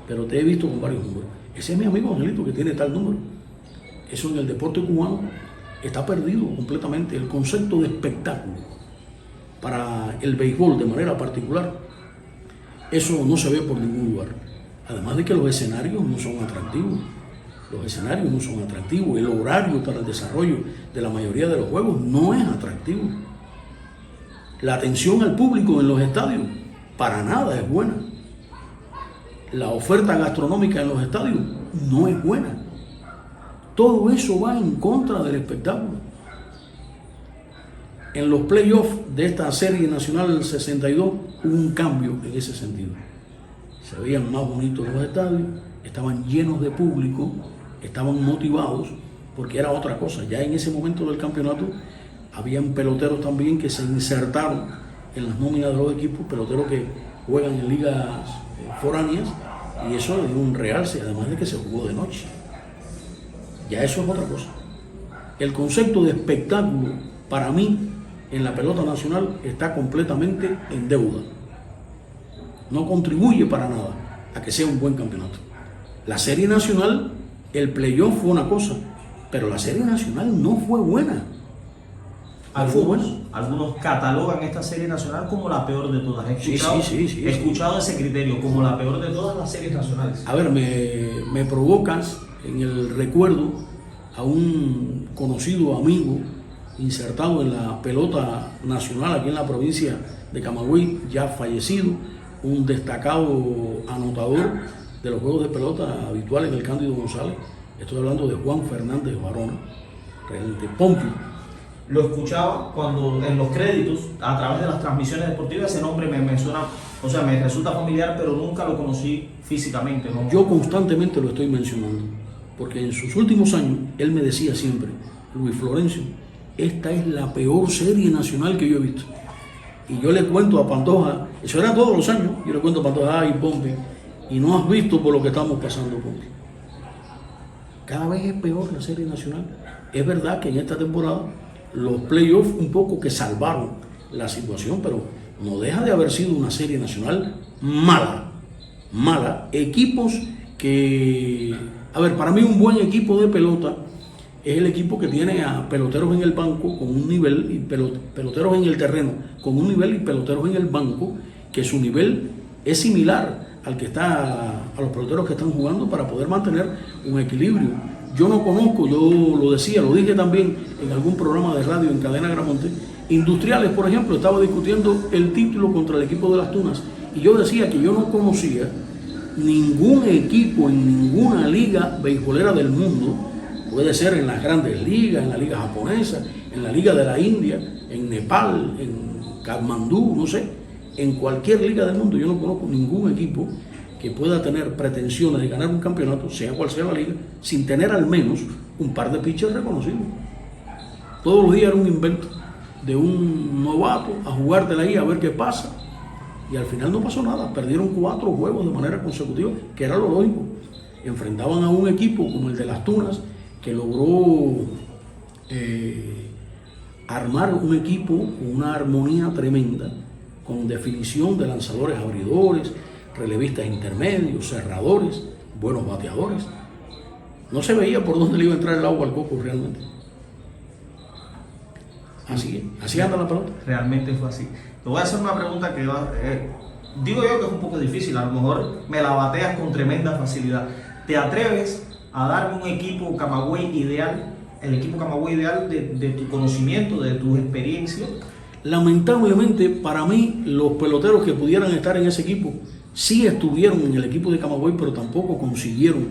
pero te he visto con varios números. Ese es mi amigo Angelito, que tiene tal número. Eso en el deporte cubano está perdido completamente. El concepto de espectáculo para el béisbol de manera particular, eso no se ve por ningún lugar. Además de que los escenarios no son atractivos. Los escenarios no son atractivos. El horario para el desarrollo de la mayoría de los juegos no es atractivo. La atención al público en los estadios para nada es buena. La oferta gastronómica en los estadios no es buena. Todo eso va en contra del espectáculo. En los playoffs de esta serie nacional 62 hubo un cambio en ese sentido. Se veían más bonitos los estadios, estaban llenos de público, estaban motivados porque era otra cosa. Ya en ese momento del campeonato habían peloteros también que se insertaron en las nóminas de los equipos, peloteros que juegan en ligas foráneas, y eso le dio un realce, además de que se jugó de noche. Ya eso es otra cosa. El concepto de espectáculo, para mí, en la pelota nacional está completamente en deuda. No contribuye para nada a que sea un buen campeonato. La serie nacional, el playoff fue una cosa, pero la serie nacional no fue buena. Algunos catalogan esta serie nacional como la peor de todas. He escuchado ese criterio, como la peor de todas las series nacionales. A ver, me provocas en el recuerdo a un conocido amigo insertado en la pelota nacional aquí en la provincia de Camagüey, ya fallecido, un destacado anotador de los juegos de pelota habituales del Cándido González. Estoy hablando de Juan Fernández Barona, realmente Pompio. Lo escuchaba cuando en los créditos, a través de las transmisiones deportivas, ese nombre me suena, o sea, me resulta familiar, pero nunca lo conocí físicamente, ¿no? Yo constantemente lo estoy mencionando, porque en sus últimos años él me decía siempre: Luis Florencio, esta es la peor serie nacional que yo he visto. Y yo le cuento a Pantoja, eso era todos los años, yo le cuento a Pantoja: ay, Pompi, y no has visto por lo que estamos pasando, Pompi. Cada vez es peor la serie nacional. Es verdad que en esta temporada los playoffs un poco que salvaron la situación, pero no deja de haber sido una serie nacional mala. Equipos que, a ver, para mí un buen equipo de pelota es el equipo que tiene a peloteros en el banco con un nivel, y peloteros en el terreno con un nivel, y peloteros en el banco que su nivel es similar al que está, a los peloteros que están jugando, para poder mantener un equilibrio. Yo no conozco, yo lo decía, lo dije también en algún programa de radio en Cadena Gramonte, Industriales, por ejemplo, estaba discutiendo el título contra el equipo de Las Tunas, y yo decía que yo no conocía ningún equipo en ninguna liga beisbolera del mundo, puede ser en las grandes ligas, en la liga japonesa, en la liga de la India, en Nepal, en Katmandú, no sé, en cualquier liga del mundo yo no conozco ningún equipo que pueda tener pretensiones de ganar un campeonato, sea cual sea la liga, sin tener al menos un par de pitchers reconocidos. Todos los días era un invento de un novato a jugártela ahí a ver qué pasa, y al final no pasó nada. Perdieron 4 juegos de manera consecutiva, que era lo lógico. Enfrentaban a un equipo como el de Las Tunas, que logró armar un equipo con una armonía tremenda, con definición de lanzadores abridores, relevistas intermedios, cerradores, buenos bateadores. No se veía por dónde le iba a entrar el agua al coco realmente. Así anda la pelota. Realmente fue así. Te voy a hacer una pregunta que digo yo que es un poco difícil, a lo mejor me la bateas con tremenda facilidad. ¿Te atreves a darme un equipo Camagüey ideal, el equipo Camagüey ideal de tu conocimiento, de tu experiencia? Lamentablemente para mí, los peloteros que pudieran estar en ese equipo sí estuvieron en el equipo de Camagüey, pero tampoco consiguieron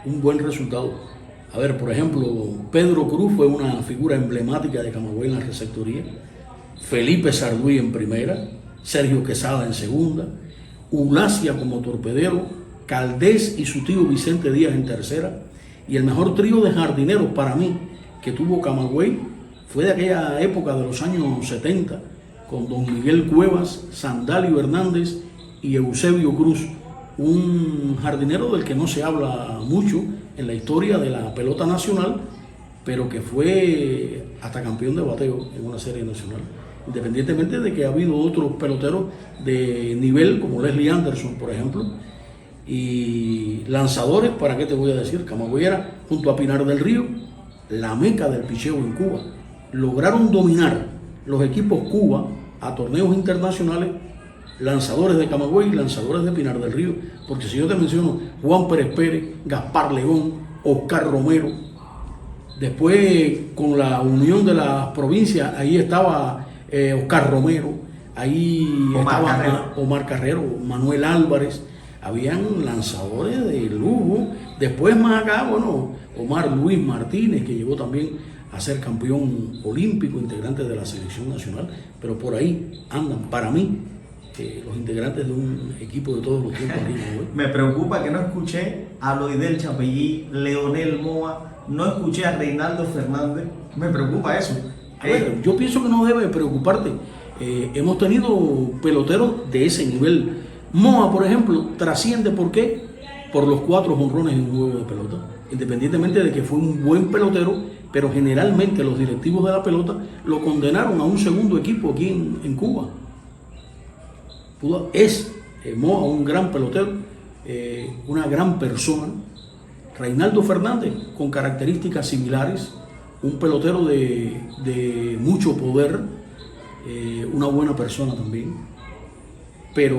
un buen resultado. A ver, por ejemplo, Pedro Cruz fue una figura emblemática de Camagüey en la receptoría, Felipe Sarduy en primera, Sergio Quesada en segunda, Ulacia como torpedero, Caldés y su tío Vicente Díaz en tercera, y el mejor trío de jardineros para mí que tuvo Camagüey fue de aquella época de los años 70, con don Miguel Cuevas, Sandalio Hernández y Eusebio Cruz, un jardinero del que no se habla mucho en la historia de la pelota nacional, pero que fue hasta campeón de bateo en una serie nacional, independientemente de que ha habido otros peloteros de nivel como Leslie Anderson, por ejemplo, y lanzadores, ¿para qué te voy a decir? Camagüey era, junto a Pinar del Río, la meca del picheo en Cuba. Lograron dominar los equipos Cuba a torneos internacionales, lanzadores de Camagüey y lanzadores de Pinar del Río, porque si yo te menciono Juan Pérez Pérez, Gaspar León, Oscar Romero, después con la unión de las provincias, ahí estaba Oscar Romero, ahí estaba Omar Carrero, Manuel Álvarez, habían lanzadores de lujo. Después más acá, bueno, Omar Luis Martínez, que llegó también a ser campeón olímpico, integrante de la selección nacional, pero por ahí andan. Para mí, los integrantes de un equipo de todos los tiempos aquí en Camagüey. Me preocupa que no escuché a Loidel Chapellí, Leonel Moa, no escuché a Reinaldo Fernández. Me preocupa eso. A ver, yo pienso que no debe preocuparte. Hemos tenido peloteros de ese nivel. Moa, por ejemplo, trasciende, ¿por qué? Por los 4 jonrones en un juego de pelota. Independientemente de que fue un buen pelotero, pero generalmente los directivos de la pelota lo condenaron a un segundo equipo aquí en Cuba. Es Moa un gran pelotero, una gran persona. Reinaldo Fernández, con características similares, un pelotero de mucho poder, una buena persona también. Pero,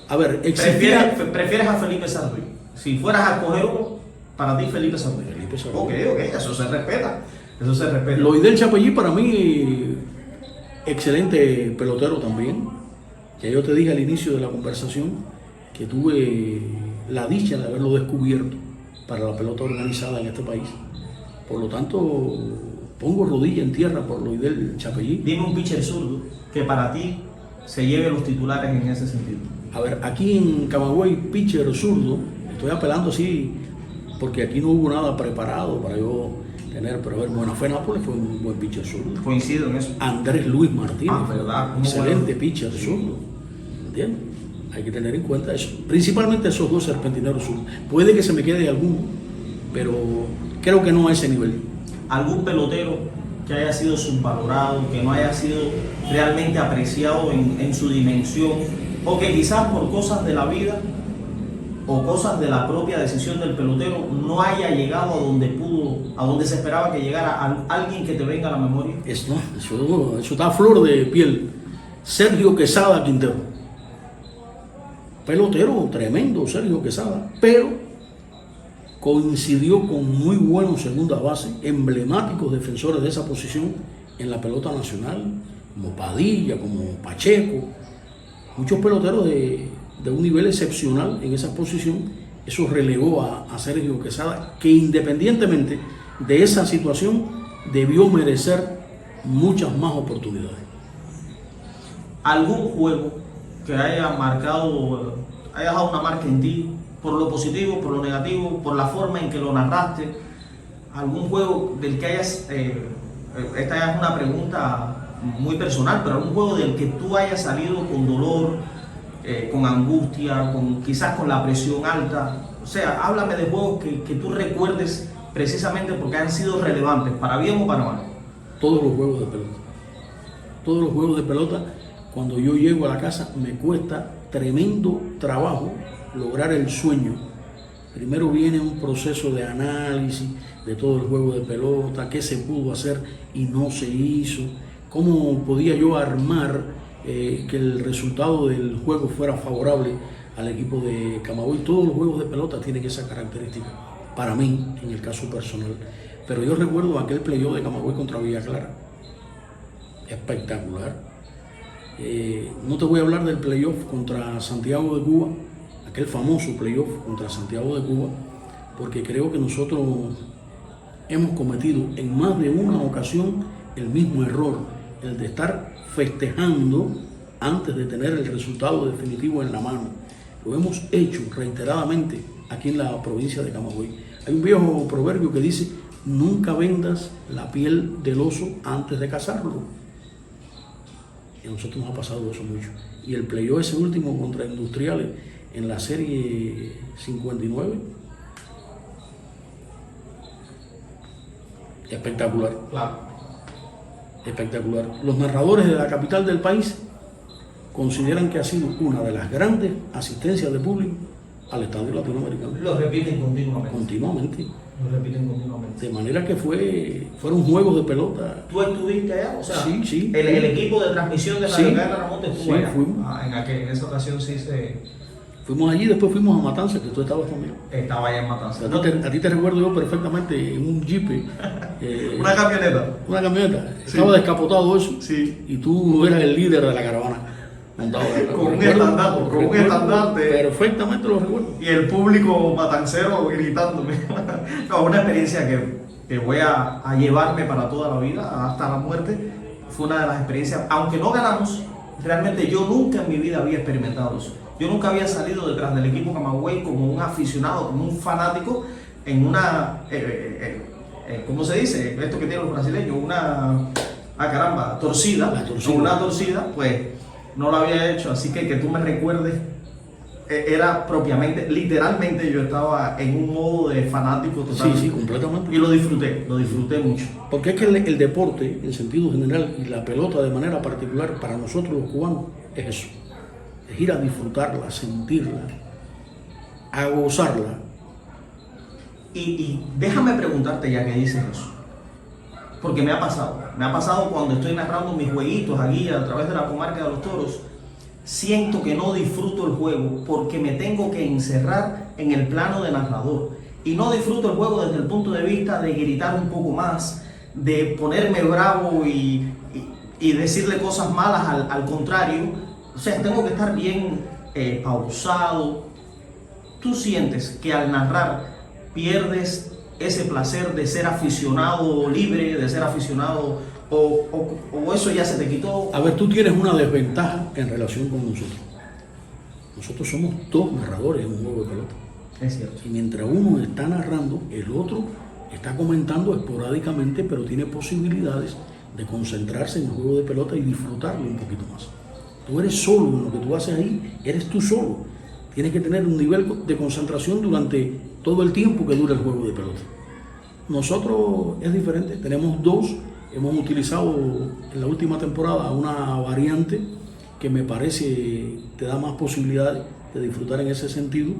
a ver, ¿Prefieres a Felipe Sarduy? Si fueras a coger uno, para ti Felipe Sarduy. Felipe Sarduy. Ok, eso se respeta. Eso se respeta. Loidel Chapellí, para mí, excelente pelotero también. Ya yo te dije al inicio de la conversación que tuve la dicha de haberlo descubierto para la pelota organizada en este país. Por lo tanto, pongo rodilla en tierra por Loidel Chapellí. Dime un pitcher zurdo que para ti se lleve los titulares en ese sentido. A ver, aquí en Camagüey, pitcher zurdo, estoy apelando así, porque aquí no hubo nada preparado para yo tener, pero a ver, Buenafe Nápoles fue un buen pitcher zurdo. Coincido en eso. Andrés Luis Martínez, ¿verdad? excelente pitcher zurdo, ¿entiendes? Hay que tener en cuenta eso, principalmente esos 2 serpentineros zurdos. Puede que se me quede alguno, pero creo que no a ese nivel. ¿Algún pelotero que haya sido subvalorado, que no haya sido realmente apreciado en su dimensión, o que quizás por cosas de la vida o cosas de la propia decisión del pelotero no haya llegado a donde pudo, a donde se esperaba que llegara alguien que te venga a la memoria? Eso está a flor de piel. Sergio Quesada Quintero. Pelotero tremendo, Sergio Quesada, pero coincidió con muy buenos segundas bases, emblemáticos defensores de esa posición en la pelota nacional, como Padilla, como Pacheco, muchos peloteros de un nivel excepcional en esa posición. Eso relegó a Sergio Quesada, que independientemente de esa situación debió merecer muchas más oportunidades. ¿Algún juego que haya marcado, haya dejado una marca en ti, por lo positivo, por lo negativo, por la forma en que lo narraste? ¿Algún juego del que hayas, esta es una pregunta muy personal, pero algún juego del que tú hayas salido con dolor, con angustia, quizás con la presión alta? O sea, háblame de juegos que tú recuerdes precisamente porque han sido relevantes, para bien o para mal. Todos los juegos de pelota. Todos los juegos de pelota, cuando yo llego a la casa, me cuesta tremendo trabajo lograr el sueño. Primero viene un proceso de análisis de todo el juego de pelota, qué se pudo hacer y no se hizo, cómo podía yo armar que el resultado del juego fuera favorable al equipo de Camagüey. Todos los juegos de pelota tienen esa característica, para mí, en el caso personal. Pero yo recuerdo aquel playoff de Camagüey contra Villa Clara, espectacular. No te voy a hablar del playoff contra Santiago de Cuba, aquel famoso playoff contra Santiago de Cuba, porque creo que nosotros hemos cometido en más de una ocasión el mismo error, el de estar festejando antes de tener el resultado definitivo en la mano. Lo hemos hecho reiteradamente aquí en la provincia de Camagüey. Hay un viejo proverbio que dice: nunca vendas la piel del oso antes de cazarlo. Y a nosotros nos ha pasado eso mucho. Y el playoff ese último contra Industriales en la serie 59, espectacular. Claro. Espectacular. Los narradores de la capital del país consideran que ha sido una de las grandes asistencias de público al estadio latinoamericano. Lo repiten continuamente. Continuamente. Lo repiten continuamente. De manera que fueron juegos de pelota. ¿Tú estuviste allá? O sea, Sí, sí. El equipo de transmisión de Sí. Radio Cadena Ramón estuvo Sí, allá. fuimos. En esa ocasión sí Fuimos allí, después fuimos a Matanzas, que tú estabas también. estaba allá en Matanzas. A ti te recuerdo yo perfectamente en un jeep. Una camioneta. Una camioneta. Sí. Estaba descapotado eso. Sí. Y tú eras el líder de la caravana. Montado. Con un Recuerdo- estandarte, con un recuerdo estandarte. Perfectamente lo recuerdo. Y el público matancero gritándome. No, una experiencia que voy a llevarme para toda la vida, hasta la muerte. Fue una de las experiencias, aunque no ganamos, realmente yo nunca en mi vida había experimentado eso. Yo nunca había salido detrás del equipo Camagüey como un aficionado, como un fanático en una, ¿cómo se dice? Esto que tienen los brasileños, una, torcida. La torcida. Una torcida, pues no lo había hecho, así que tú me recuerdes, era propiamente, literalmente yo estaba en un modo de fanático total. Sí, completamente. Y lo disfruté mucho. Porque es que el deporte, en sentido general, y la pelota de manera particular, para nosotros los cubanos, es eso. Es ir a disfrutarla, a sentirla, a gozarla. Y déjame preguntarte ya que dices eso, porque me ha pasado cuando estoy narrando mis jueguitos aquí a través de la comarca de los Toros, siento que no disfruto el juego porque me tengo que encerrar en el plano de narrador y no disfruto el juego desde el punto de vista de gritar un poco más, de ponerme bravo y decirle cosas malas al contrario. O sea, tengo que estar bien pausado. ¿Tú sientes que al narrar pierdes ese placer de ser aficionado libre, de ser aficionado, o eso ya se te quitó? A ver, tú tienes una desventaja en relación con nosotros. Nosotros somos dos narradores en un juego de pelota. Es cierto. Y mientras uno está narrando, el otro está comentando esporádicamente, pero tiene posibilidades de concentrarse en el juego de pelota y disfrutarlo un poquito más. Tú eres solo en lo que tú haces ahí, eres tú solo. Tienes que tener un nivel de concentración durante todo el tiempo que dura el juego de pelota. Nosotros es diferente, tenemos dos, hemos utilizado en la última temporada una variante que me parece te da más posibilidades de disfrutar en ese sentido.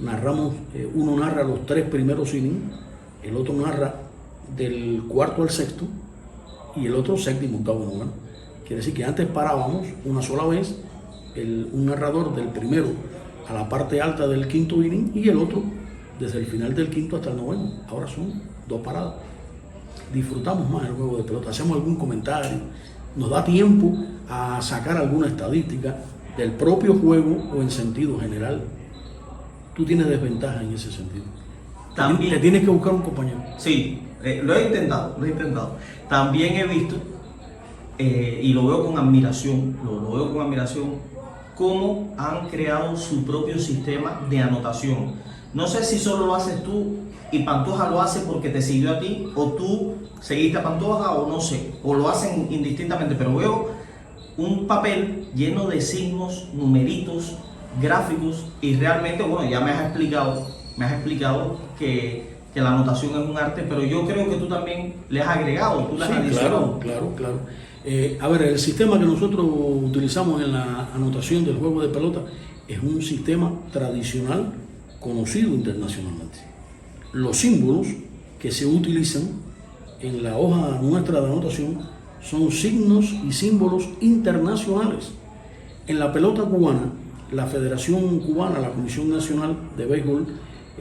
Narramos, uno narra los 3 primeros innings, el otro narra del 4 al 6 y el otro 7º, 8º, 9º. Quiere decir que antes parábamos una sola vez, un narrador del primero a la parte alta del 5º inning y el otro desde el final del 5º hasta el 9º. Ahora son 2 paradas. Disfrutamos más el juego de pelota, hacemos algún comentario, nos da tiempo a sacar alguna estadística del propio juego o en sentido general. Tú tienes desventaja en ese sentido. También, te tienes que buscar un compañero. Sí, lo he intentado. También he visto, y lo veo con admiración, cómo han creado su propio sistema de anotación. No sé si solo lo haces tú y Pantoja lo hace porque te siguió a ti, o tú seguiste a Pantoja, o no sé, o lo hacen indistintamente, pero veo un papel lleno de signos, numeritos, gráficos, y realmente, bueno, ya me has explicado que la anotación es un arte, pero yo creo que tú también le has agregado, tú le has adicionado. Claro. A ver, el sistema que nosotros utilizamos en la anotación del juego de pelota es un sistema tradicional conocido internacionalmente. Los símbolos que se utilizan en la hoja nuestra de anotación son signos y símbolos internacionales. En la pelota cubana, la Federación Cubana, la Comisión Nacional de Béisbol,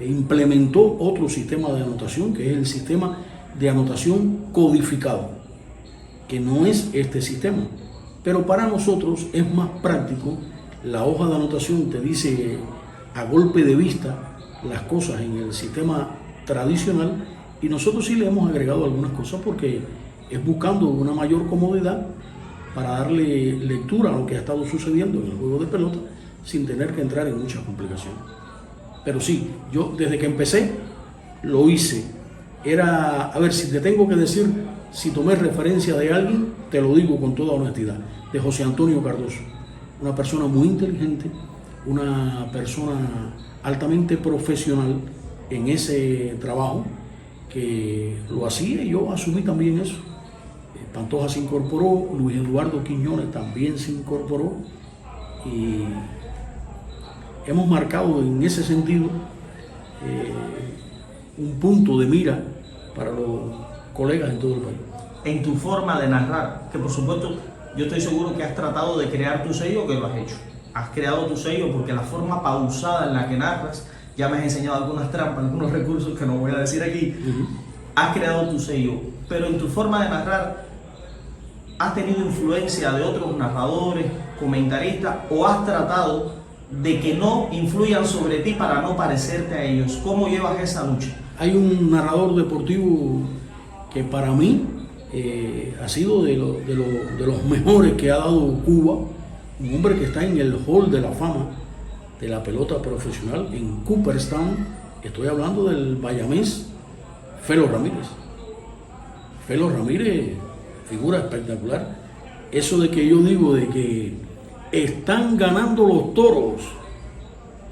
implementó otro sistema de anotación, que es el sistema de anotación codificado, que no es este sistema. Pero para nosotros es más práctico. La hoja de anotación te dice a golpe de vista las cosas en el sistema tradicional, y nosotros sí le hemos agregado algunas cosas porque es buscando una mayor comodidad para darle lectura a lo que ha estado sucediendo en el juego de pelota sin tener que entrar en muchas complicaciones. Pero sí, yo desde que empecé lo hice. Era, a ver, si te tengo que decir, si tomé referencia de alguien, te lo digo con toda honestidad, de José Antonio Cardoso, una persona muy inteligente, una persona altamente profesional en ese trabajo, que lo hacía y yo asumí también eso. Pantoja se incorporó, Luis Eduardo Quiñones también se incorporó, y hemos marcado en ese sentido un punto de mira para los colegas en todo el país. En tu forma de narrar, que por supuesto yo estoy seguro que has tratado de crear tu sello, que lo has hecho. Has creado tu sello porque la forma pausada en la que narras, ya me has enseñado algunas trampas, algunos recursos que no voy a decir aquí. Has creado tu sello, pero en tu forma de narrar, ¿has tenido influencia de otros narradores, comentaristas, o has tratado de que no influyan sobre ti para no parecerte a ellos? ¿Cómo llevas esa lucha? Hay un narrador deportivo que para mí ha sido de los mejores que ha dado Cuba un hombre que está en el Hall de la Fama de la pelota profesional en Cooperstown. Estoy hablando del bayamés Felo Ramírez. Felo Ramírez, figura espectacular. Eso de que yo digo de que están ganando los toros,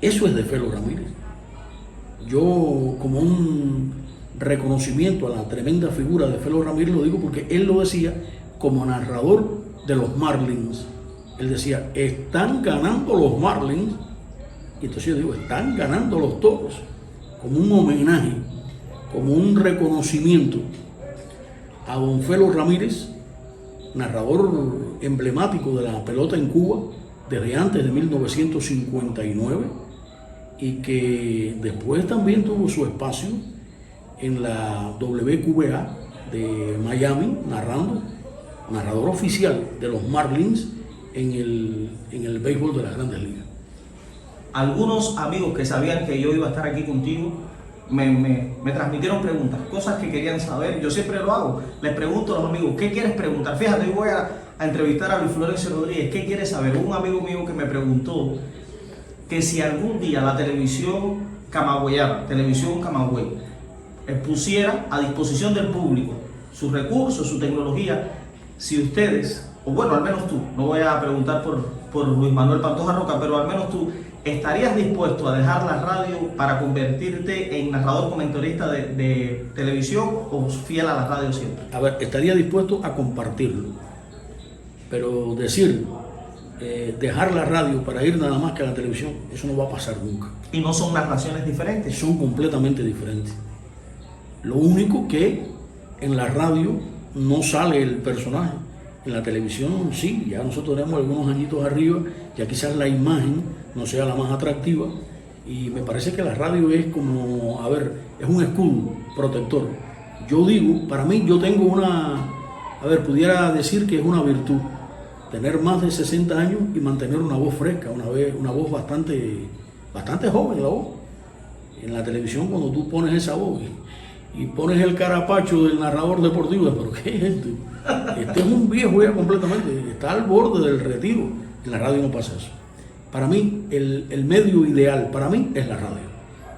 eso es de Felo Ramírez. Yo, como un reconocimiento a la tremenda figura de Felo Ramírez, lo digo porque él lo decía como narrador de los Marlins. Él decía, están ganando los Marlins, y entonces yo digo, están ganando los toros, como un homenaje, como un reconocimiento a don Felo Ramírez, narrador emblemático de la pelota en Cuba desde antes de 1959, y que después también tuvo su espacio en la WQBA de Miami, narrador oficial de los Marlins en el béisbol de las Grandes Ligas. Algunos amigos que sabían que yo iba a estar aquí contigo me transmitieron preguntas, cosas que querían saber. Yo siempre lo hago, les pregunto a los amigos, ¿qué quieres preguntar? Fíjate, yo voy a entrevistar a Luis Florencio Rodríguez. ¿Qué quieres saber? Un amigo mío que me preguntó que si algún día la televisión camagüeyana, televisión Camagüey, pusiera a disposición del público sus recursos, su tecnología, si ustedes, o bueno, al menos tú, no voy a preguntar por Luis Manuel Pantoja Roca, pero al menos tú, ¿estarías dispuesto a dejar la radio para convertirte en narrador comentarista de televisión o fiel a la radio siempre? A ver, estaría dispuesto a compartirlo, pero decir, dejar la radio para ir nada más que a la televisión, eso no va a pasar nunca. ¿Y no son narraciones diferentes? Son completamente diferentes. Lo único que en la radio no sale el personaje. En la televisión sí, ya nosotros tenemos algunos añitos arriba, ya quizás la imagen no sea la más atractiva, y me parece que la radio es como, a ver, es un escudo protector. Yo digo, para mí yo tengo pudiera decir que es una virtud, tener más de 60 años y mantener una voz fresca, una voz bastante joven, la voz. En la televisión cuando tú pones esa voz y pones el carapacho del narrador deportivo, pero ¿qué es esto? Este es un viejo ya completamente, está al borde del retiro. En la radio no pasa eso. Para mí, el medio ideal para mí es la radio.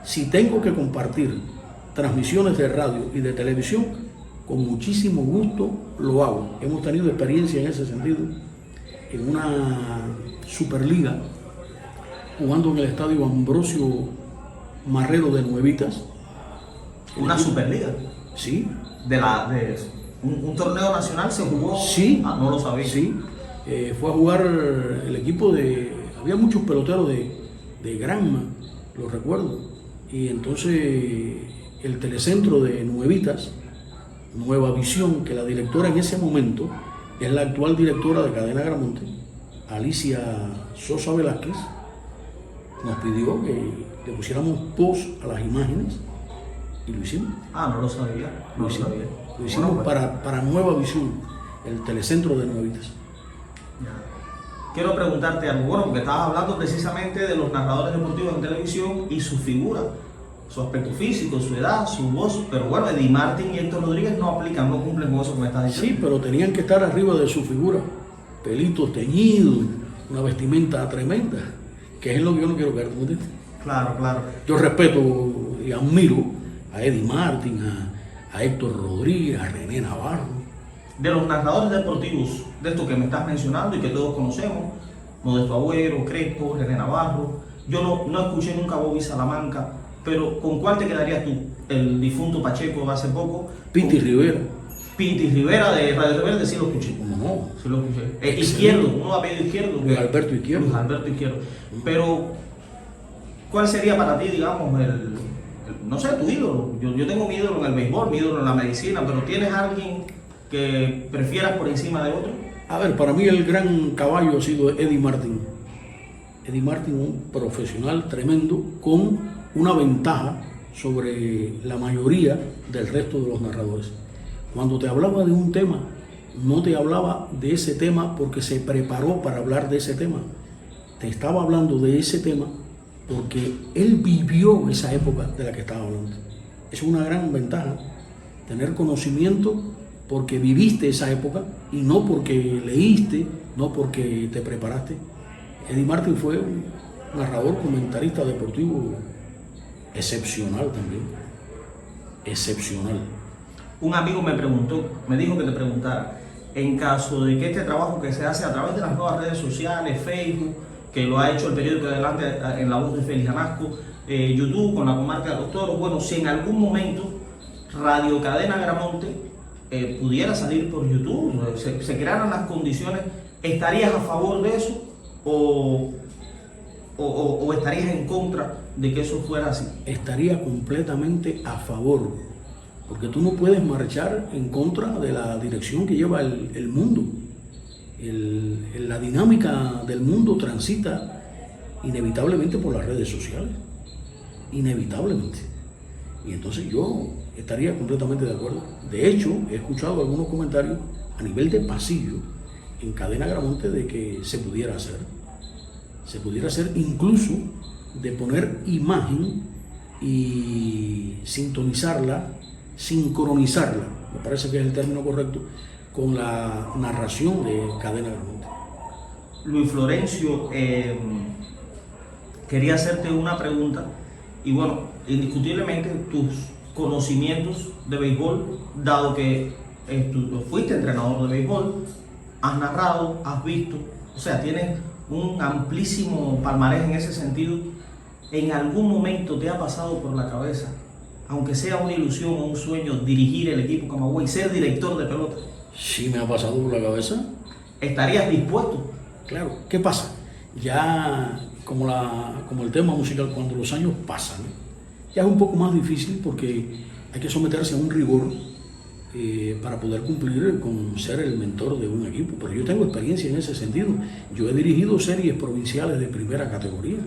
Si tengo que compartir transmisiones de radio y de televisión, con muchísimo gusto lo hago. Hemos tenido experiencia en ese sentido, en una Superliga, jugando en el estadio Ambrosio Marrero de Nuevitas. ¿Una Superliga? Sí. ¿Un torneo nacional se jugó? Sí. Ah, no lo sabía. Sí. Fue a jugar el equipo había muchos peloteros de Granma, lo recuerdo. Y entonces el telecentro de Nuevitas, Nueva Visión, que la directora en ese momento es la actual directora de Cadena Gramonte, Alicia Sosa Velázquez, nos pidió que le pusiéramos post a las imágenes y lo hicimos. Ah, no lo sabía. Lo hicimos bueno, para Nueva Visión, el telecentro de Nuevitas. Quiero preguntarte algo, bueno, porque estabas hablando precisamente de los narradores deportivos en televisión y su figura, su aspecto físico, su edad, su voz, pero bueno, Eddie Martin y Héctor Rodríguez no aplican, no cumplen con eso que me estás diciendo. Sí, pero tenían que estar arriba de su figura, pelitos teñidos, una vestimenta tremenda, que es lo que yo no quiero ver. Claro, claro. Yo respeto y admiro a Eddie Martin, a Héctor Rodríguez, a René Navarro. De los narradores deportivos, de estos que me estás mencionando y que todos conocemos, Modesto Agüero, Crespo, René Navarro, yo no escuché nunca a Bobby Salamanca, pero ¿con cuál te quedarías tú? El difunto Pacheco de hace poco. Piti Rivera. Piti Rivera de Radio Rebelde, sí lo escuché. No. Sí lo escuché. Izquierdo, uno apellido Izquierdo. Luis Alberto Izquierdo. Luis Alberto Izquierdo. Pero, ¿cuál sería para ti, digamos, no sé, tu ídolo? Yo tengo mi ídolo en el béisbol, mi ídolo en la medicina, pero ¿tienes alguien que prefieras por encima de otro? A ver, para mí el gran caballo ha sido Eddie Martin. Eddie Martin, un profesional tremendo, con una ventaja sobre la mayoría del resto de los narradores. Cuando te hablaba de un tema, no te hablaba de ese tema porque se preparó para hablar de ese tema. Te estaba hablando de ese tema porque él vivió esa época de la que estaba hablando. Es una gran ventaja, tener conocimiento porque viviste esa época y no porque leíste, no porque te preparaste. Eddie Martin fue un narrador, comentarista deportivo excepcional también. Excepcional. Un amigo me dijo que te preguntara, en caso de que este trabajo que se hace a través de las nuevas redes sociales, Facebook, que lo ha hecho el periódico de Adelante en la voz de Félix Anasco, YouTube con la comarca de los toros, bueno, si en algún momento Radio Cadena Gramonte pudiera salir por YouTube, se crearan las condiciones, ¿estarías a favor de eso o estarías en contra de que eso fuera así? Estaría completamente a favor, porque tú no puedes marchar en contra de la dirección que lleva el mundo. La dinámica del mundo transita inevitablemente por las redes sociales, inevitablemente. Y entonces yo estaría completamente de acuerdo. De hecho, he escuchado algunos comentarios a nivel de pasillo en Cadena Gramonte de que se pudiera hacer. Se pudiera hacer incluso de poner imagen y sintonizarla, sincronizarla, me parece que es el término correcto, con la narración de Cadena Gramonte. Luis Florencio, quería hacerte una pregunta y bueno, indiscutiblemente tus conocimientos de béisbol, dado que fuiste entrenador de béisbol, has narrado, has visto, o sea, tienes un amplísimo palmarés en ese sentido. ¿En algún momento te ha pasado por la cabeza, aunque sea una ilusión o un sueño, dirigir el equipo Camagüey, ser director de pelota? Sí me ha pasado por la cabeza. ¿Estarías dispuesto? Claro, ¿qué pasa? Ya como el tema musical, cuando los años pasan, ya es un poco más difícil porque hay que someterse a un rigor para poder cumplir con ser el mentor de un equipo. Pero yo tengo experiencia en ese sentido. Yo he dirigido series provinciales de primera categoría.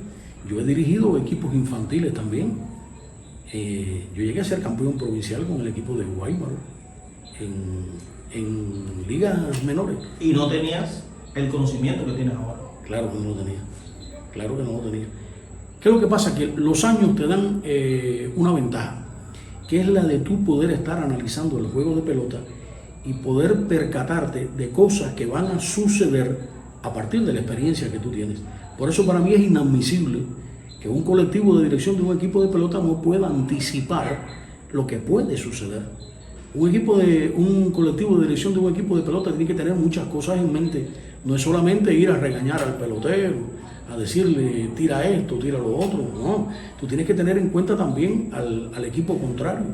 Yo he dirigido equipos infantiles también. Yo llegué a ser campeón provincial con el equipo de Guaymaro en ligas menores. ¿Y no tenías el conocimiento que tienes ahora? Claro que no lo tenía. Claro que no lo tenía. ¿Qué es lo que pasa? Que los años te dan una ventaja, que es la de tú poder estar analizando el juego de pelota y poder percatarte de cosas que van a suceder a partir de la experiencia que tú tienes. Por eso para mí es inadmisible que un colectivo de dirección de un equipo de pelota no pueda anticipar lo que puede suceder. Un colectivo de dirección de un equipo de pelota tiene que tener muchas cosas en mente. No es solamente ir a regañar al pelotero, a decirle tira esto, tira lo otro. No, tú tienes que tener en cuenta también al equipo contrario,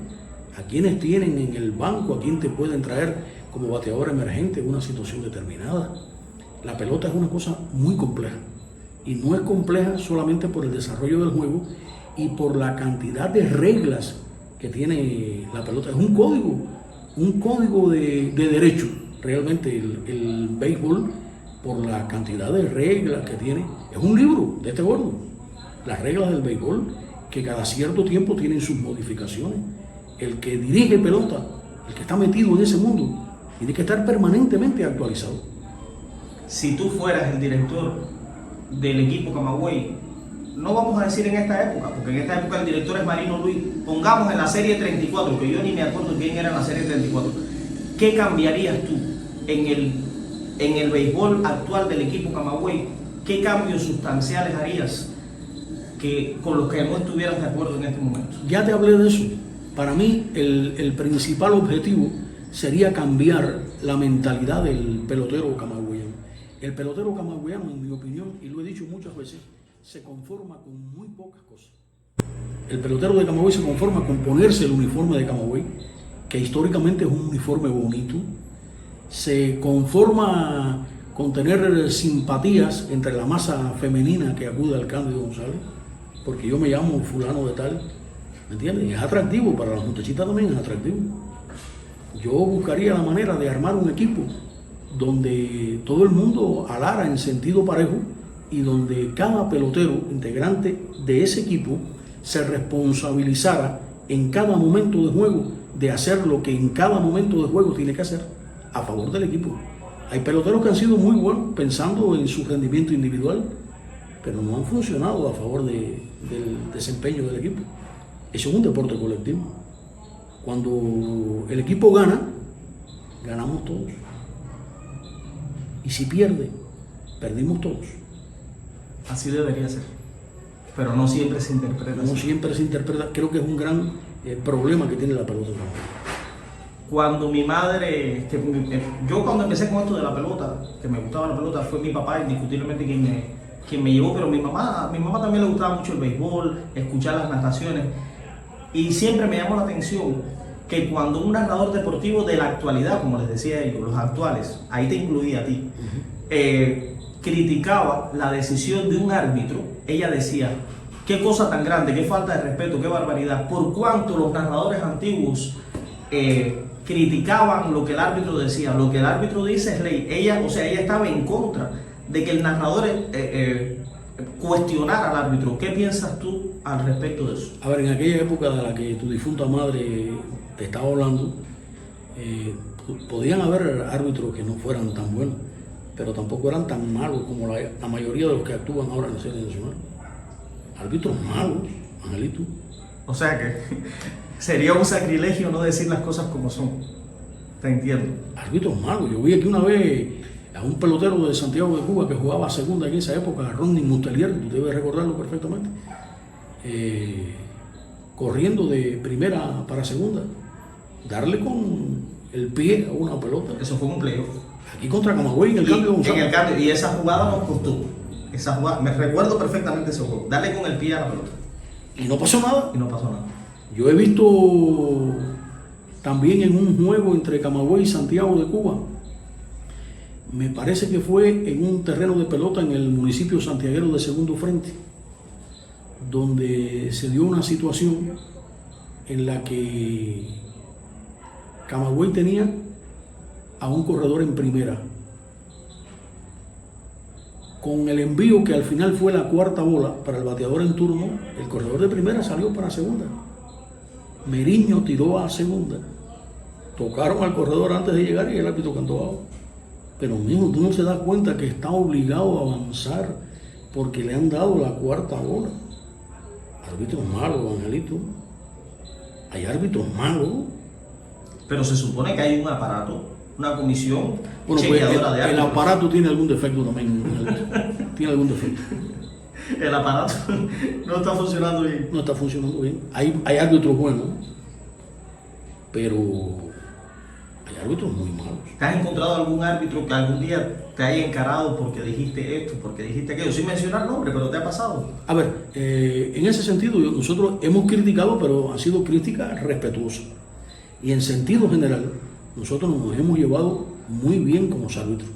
a quienes tienen en el banco, a quien te pueden traer como bateador emergente en una situación determinada. La pelota es una cosa muy compleja y no es compleja solamente por el desarrollo del juego y por la cantidad de reglas que tiene la pelota. Es un código de derecho, realmente el béisbol, por la cantidad de reglas que tiene. Es un libro de este gordo, las reglas del béisbol, que cada cierto tiempo tienen sus modificaciones. El que dirige pelota, el que está metido en ese mundo, tiene que estar permanentemente actualizado. Si tú fueras el director del equipo Camagüey, no vamos a decir en esta época, porque en esta época el director es Marino Luis, pongamos en la serie 34, que yo ni me acuerdo quién era en la serie 34, ¿qué cambiarías tú en el béisbol actual del equipo Camagüey? ¿Qué cambios sustanciales harías con los que no estuvieras de acuerdo en este momento? Ya te hablé de eso. Para mí el principal objetivo sería cambiar la mentalidad del pelotero camagüeyano. El pelotero camagüeyano, en mi opinión, y lo he dicho muchas veces, se conforma con muy pocas cosas. El pelotero de Camagüey se conforma con ponerse el uniforme de Camagüey, que históricamente es un uniforme bonito. Se conforma con tener simpatías entre la masa femenina que acude al Cándido González, porque yo me llamo fulano de tal, ¿me entiendes? Y es atractivo, para las muchachitas también es atractivo. Yo buscaría la manera de armar un equipo donde todo el mundo alara en sentido parejo y donde cada pelotero integrante de ese equipo se responsabilizara en cada momento de juego de hacer lo que en cada momento de juego tiene que hacer a favor del equipo. Hay peloteros que han sido muy buenos pensando en su rendimiento individual, pero no han funcionado a favor del desempeño del equipo. Eso es un deporte colectivo. Cuando el equipo gana, ganamos todos. Y si pierde, perdimos todos. Así debería ser. Pero no siempre se interpreta No así. siempre se interpreta, creo que es un gran problema que tiene la pelota. Cuando mi madre, yo cuando empecé con esto de la pelota, que me gustaba la pelota, fue mi papá indiscutiblemente quien me llevó, pero mi mamá también le gustaba mucho el béisbol, escuchar las narraciones, y siempre me llamó la atención que cuando un narrador deportivo de la actualidad, como les decía ellos, los actuales, ahí te incluía a ti, criticaba la decisión de un árbitro, ella decía, qué cosa tan grande, qué falta de respeto, qué barbaridad, por cuanto los narradores antiguos criticaban lo que el árbitro decía, lo que el árbitro dice es ley. Ella estaba en contra de que el narrador cuestionara al árbitro. ¿Qué piensas tú al respecto de eso? A ver, en aquella época de la que tu difunta madre te estaba hablando, podían haber árbitros que no fueran tan buenos, pero tampoco eran tan malos como la mayoría de los que actúan ahora en la serie nacional. Árbitros malos, Angelito. O sea que sería un sacrilegio no decir las cosas como son. Te entiendo. Árbitros malos. Yo vi aquí una vez a un pelotero de Santiago de Cuba que jugaba a segunda en esa época, a Ronnie Mustelier, tú debes recordarlo perfectamente, corriendo de primera para segunda, darle con el pie a una pelota. Eso fue un playoff. Aquí contra Camagüey en el cambio Gonzalo. En el cambio, y esa jugada nos costó. Esa jugada, me recuerdo perfectamente ese juego. Darle con el pie a la pelota. Y no pasó nada. Y no pasó nada. Yo he visto también en un juego entre Camagüey y Santiago de Cuba, me parece que fue en un terreno de pelota en el municipio santiaguero de Segundo Frente, donde se dio una situación en la que Camagüey tenía a un corredor en primera. Con el envío que al final fue la cuarta bola para el bateador en turno, el corredor de primera salió para segunda. Meriño tiró a segunda. Tocaron al corredor antes de llegar y el árbitro cantó out. Pero mijo, tú no se das cuenta que está obligado a avanzar porque le han dado la cuarta bola. Árbitros malos, Angelito. Hay árbitros malos. Pero se supone que hay un aparato, una comisión Bueno, pues chequeadora de el árbitros. aparato tiene algún defecto también, Angelito. Tiene algún defecto. El aparato no está funcionando bien. No está funcionando bien. Hay árbitros buenos, pero hay árbitros muy malos. ¿Te has encontrado algún árbitro que algún día te haya encarado porque dijiste esto, porque dijiste aquello? Sin mencionar nombre, pero ¿te ha pasado? A ver, en ese sentido nosotros hemos criticado, pero ha sido crítica respetuosa. Y en sentido general, nosotros nos hemos llevado muy bien como árbitros.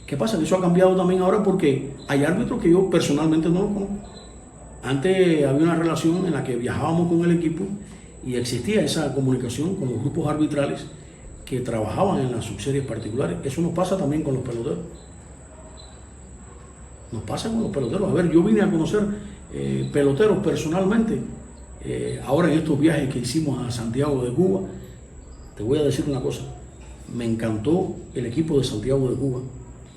¿Qué pasa? Que eso ha cambiado también ahora porque hay árbitros que yo personalmente no los conozco. Antes había una relación en la que viajábamos con el equipo y existía esa comunicación con los grupos arbitrales que trabajaban en las subseries particulares. Eso nos pasa también con los peloteros. Nos pasa con los peloteros. A ver, yo vine a conocer peloteros personalmente. Ahora en estos viajes que hicimos a Santiago de Cuba, te voy a decir una cosa. Me encantó el equipo de Santiago de Cuba.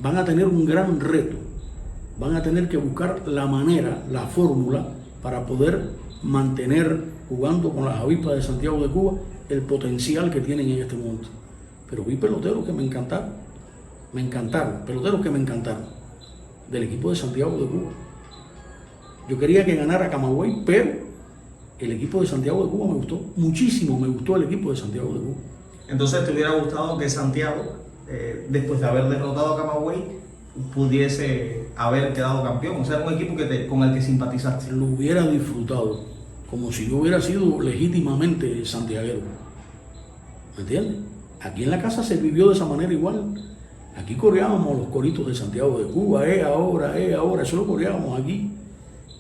Van a tener un gran reto. Van a tener que buscar la manera, la fórmula para poder mantener, jugando con las avispas de Santiago de Cuba, el potencial que tienen en este momento. Pero vi peloteros que me encantaron, peloteros que me encantaron, del equipo de Santiago de Cuba. Yo quería que ganara Camagüey, pero el equipo de Santiago de Cuba me gustó muchísimo, me gustó el equipo de Santiago de Cuba. Entonces, ¿te hubiera gustado que Santiago, después de haber derrotado a Camagüey, pudiese haber quedado campeón? O sea, un equipo con el que simpatizaste. Lo hubiera disfrutado, como si yo hubiera sido legítimamente santiaguero. ¿Me entiendes? Aquí en la casa se vivió de esa manera igual. Aquí coreábamos los coritos de Santiago de Cuba, ahora, eso lo coreábamos aquí.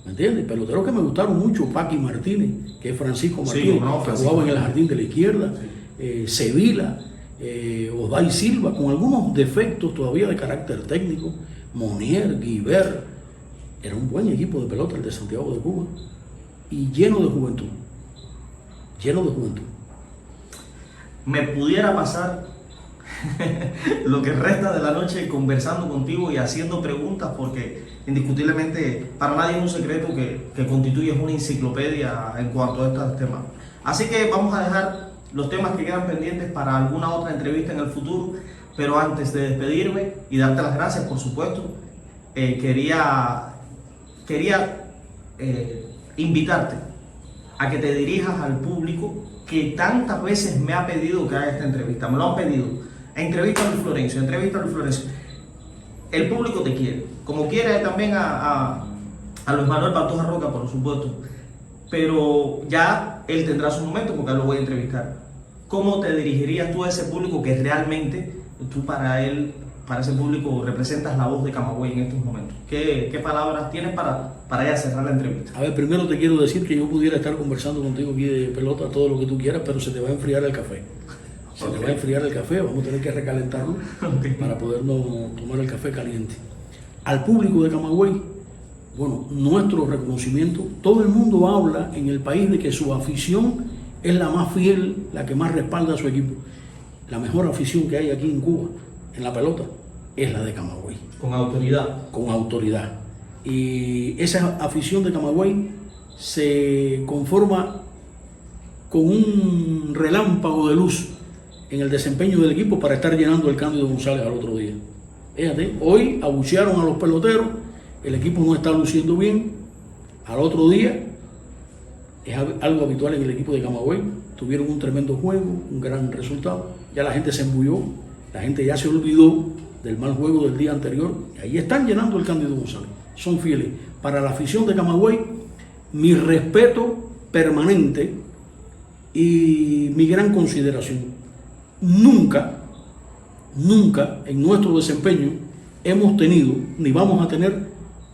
¿Me entiendes? Peloteros que me gustaron mucho, Paqui Martínez, que es Francisco Martínez, que jugaba en el jardín de la izquierda, Sevilla, Osday Silva, con algunos defectos todavía de carácter técnico, Monier, Guibert. Era un buen equipo de pelota el de Santiago de Cuba y lleno de juventud. Me pudiera pasar lo que resta de la noche conversando contigo y haciendo preguntas, porque indiscutiblemente para nadie es un secreto que constituyes una enciclopedia en cuanto a estos temas. Así que vamos a dejar los temas que quedan pendientes para alguna otra entrevista en el futuro, pero antes de despedirme y darte las gracias, por supuesto, quería quería invitarte a que te dirijas al público que tantas veces me ha pedido que haga esta entrevista. Me lo han pedido. Entrevista a Luis Florencio, entrevista a Luis Florencio. El público te quiere, como quiere también a Luis Manuel Pantoja Roca, por supuesto. Pero ya él tendrá su momento porque lo voy a entrevistar. ¿Cómo te dirigirías tú a ese público que realmente tú para ese público representas la voz de Camagüey en estos momentos? ¿Qué palabras tienes para ya cerrar la entrevista? A ver, primero te quiero decir que yo pudiera estar conversando contigo aquí de pelota, todo lo que tú quieras, pero se te va a enfriar el café. Se te va a enfriar el café, vamos a tener que recalentarlo para podernos tomar el café caliente. Al público de Camagüey, bueno, nuestro reconocimiento, todo el mundo habla en el país de que su afición es la más fiel, la que más respalda a su equipo. La mejor afición que hay aquí en Cuba, en la pelota, es la de Camagüey. Con autoridad. Con autoridad. Y esa afición de Camagüey se conforma con un relámpago de luz en el desempeño del equipo para estar llenando el Cándido González al otro día. Fíjate, hoy abuchearon a los peloteros, el equipo no está luciendo bien, al otro día, es algo habitual en el equipo de Camagüey, tuvieron un tremendo juego, un gran resultado, ya la gente se embulló, la gente ya se olvidó del mal juego del día anterior, y ahí están llenando el Cándido González, son fieles. Para la afición de Camagüey, mi respeto permanente y mi gran consideración. Nunca en nuestro desempeño hemos tenido, ni vamos a tener,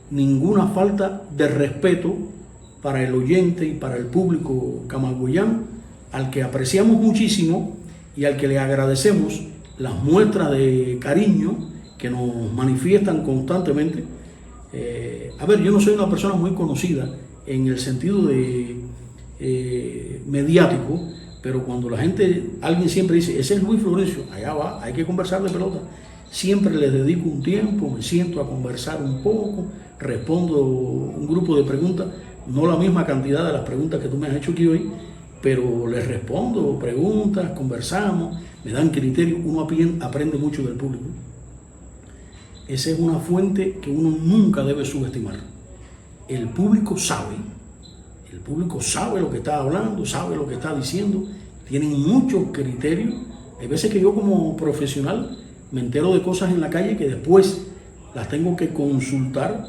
ninguna falta de respeto para el oyente y para el público camagüeyano, al que apreciamos muchísimo y al que le agradecemos las muestras de cariño que nos manifiestan constantemente. A ver, yo no soy una persona muy conocida en el sentido de mediático, pero cuando la gente, alguien siempre dice, ese es Luis Florencio, allá va, hay que conversar de pelota. Siempre les dedico un tiempo, me siento a conversar un poco, respondo un grupo de preguntas, no la misma cantidad de las preguntas que tú me has hecho aquí hoy, pero les respondo preguntas, conversamos, me dan criterio, uno aprende mucho del público. Esa es una fuente que uno nunca debe subestimar. El público sabe lo que está hablando, sabe lo que está diciendo, tienen muchos criterios. Hay veces que yo como profesional me entero de cosas en la calle que después las tengo que consultar,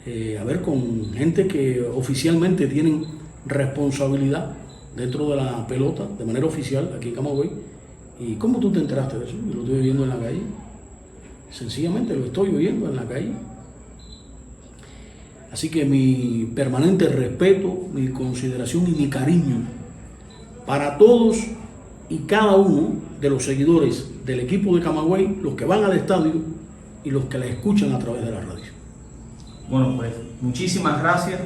a ver, con gente que oficialmente tienen responsabilidad dentro de la pelota, de manera oficial, aquí en Camagüey. ¿Y cómo tú te enteraste de eso? Yo lo estoy oyendo en la calle. Sencillamente lo estoy oyendo en la calle. Así que mi permanente respeto, mi consideración y mi cariño para todos y cada uno de los seguidores del equipo de Camagüey, los que van al estadio y los que la escuchan a través de la radio. Bueno, pues muchísimas gracias,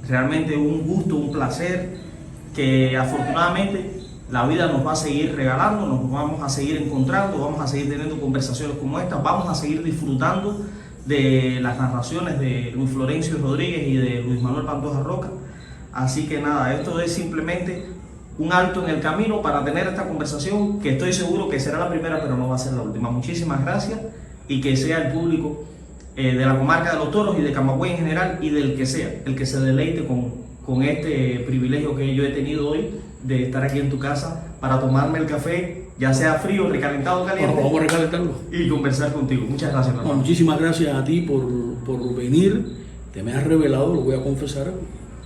realmente un gusto, un placer, que afortunadamente la vida nos va a seguir regalando, nos vamos a seguir encontrando, vamos a seguir teniendo conversaciones como esta, vamos a seguir disfrutando de las narraciones de Luis Florencio Rodríguez y de Luis Manuel Pantoja Roca. Así que nada, esto es simplemente un alto en el camino para tener esta conversación, que estoy seguro que será la primera, pero no va a ser la última. Muchísimas gracias, y que sea el público de la comarca de Los Toros y de Camagüey en general, y del que sea, el que se deleite con este privilegio que yo he tenido hoy de estar aquí en tu casa para tomarme el café, ya sea frío, recalentado o caliente. Vamos a recalentarlo. Y conversar contigo. Muchas gracias, hermano. Muchísimas gracias a ti por venir. Te me has revelado, lo voy a confesar,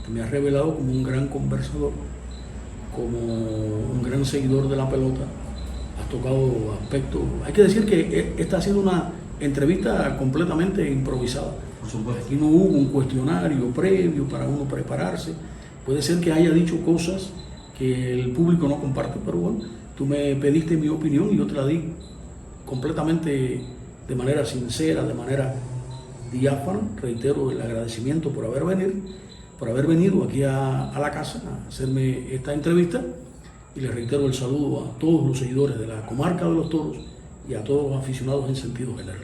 te me has revelado como un gran conversador, como un gran seguidor de la pelota. Has tocado aspectos. Hay que decir que esta ha sido una entrevista completamente improvisada. Por supuesto. Aquí no hubo un cuestionario previo para uno prepararse. Puede ser que haya dicho cosas que el público no comparte, pero bueno, tú me pediste mi opinión y yo te la di completamente de manera sincera, de manera diáfana. Reitero el agradecimiento por haber venido aquí a la casa a hacerme esta entrevista, y les reitero el saludo a todos los seguidores de la comarca de Los Toros y a todos los aficionados en sentido general.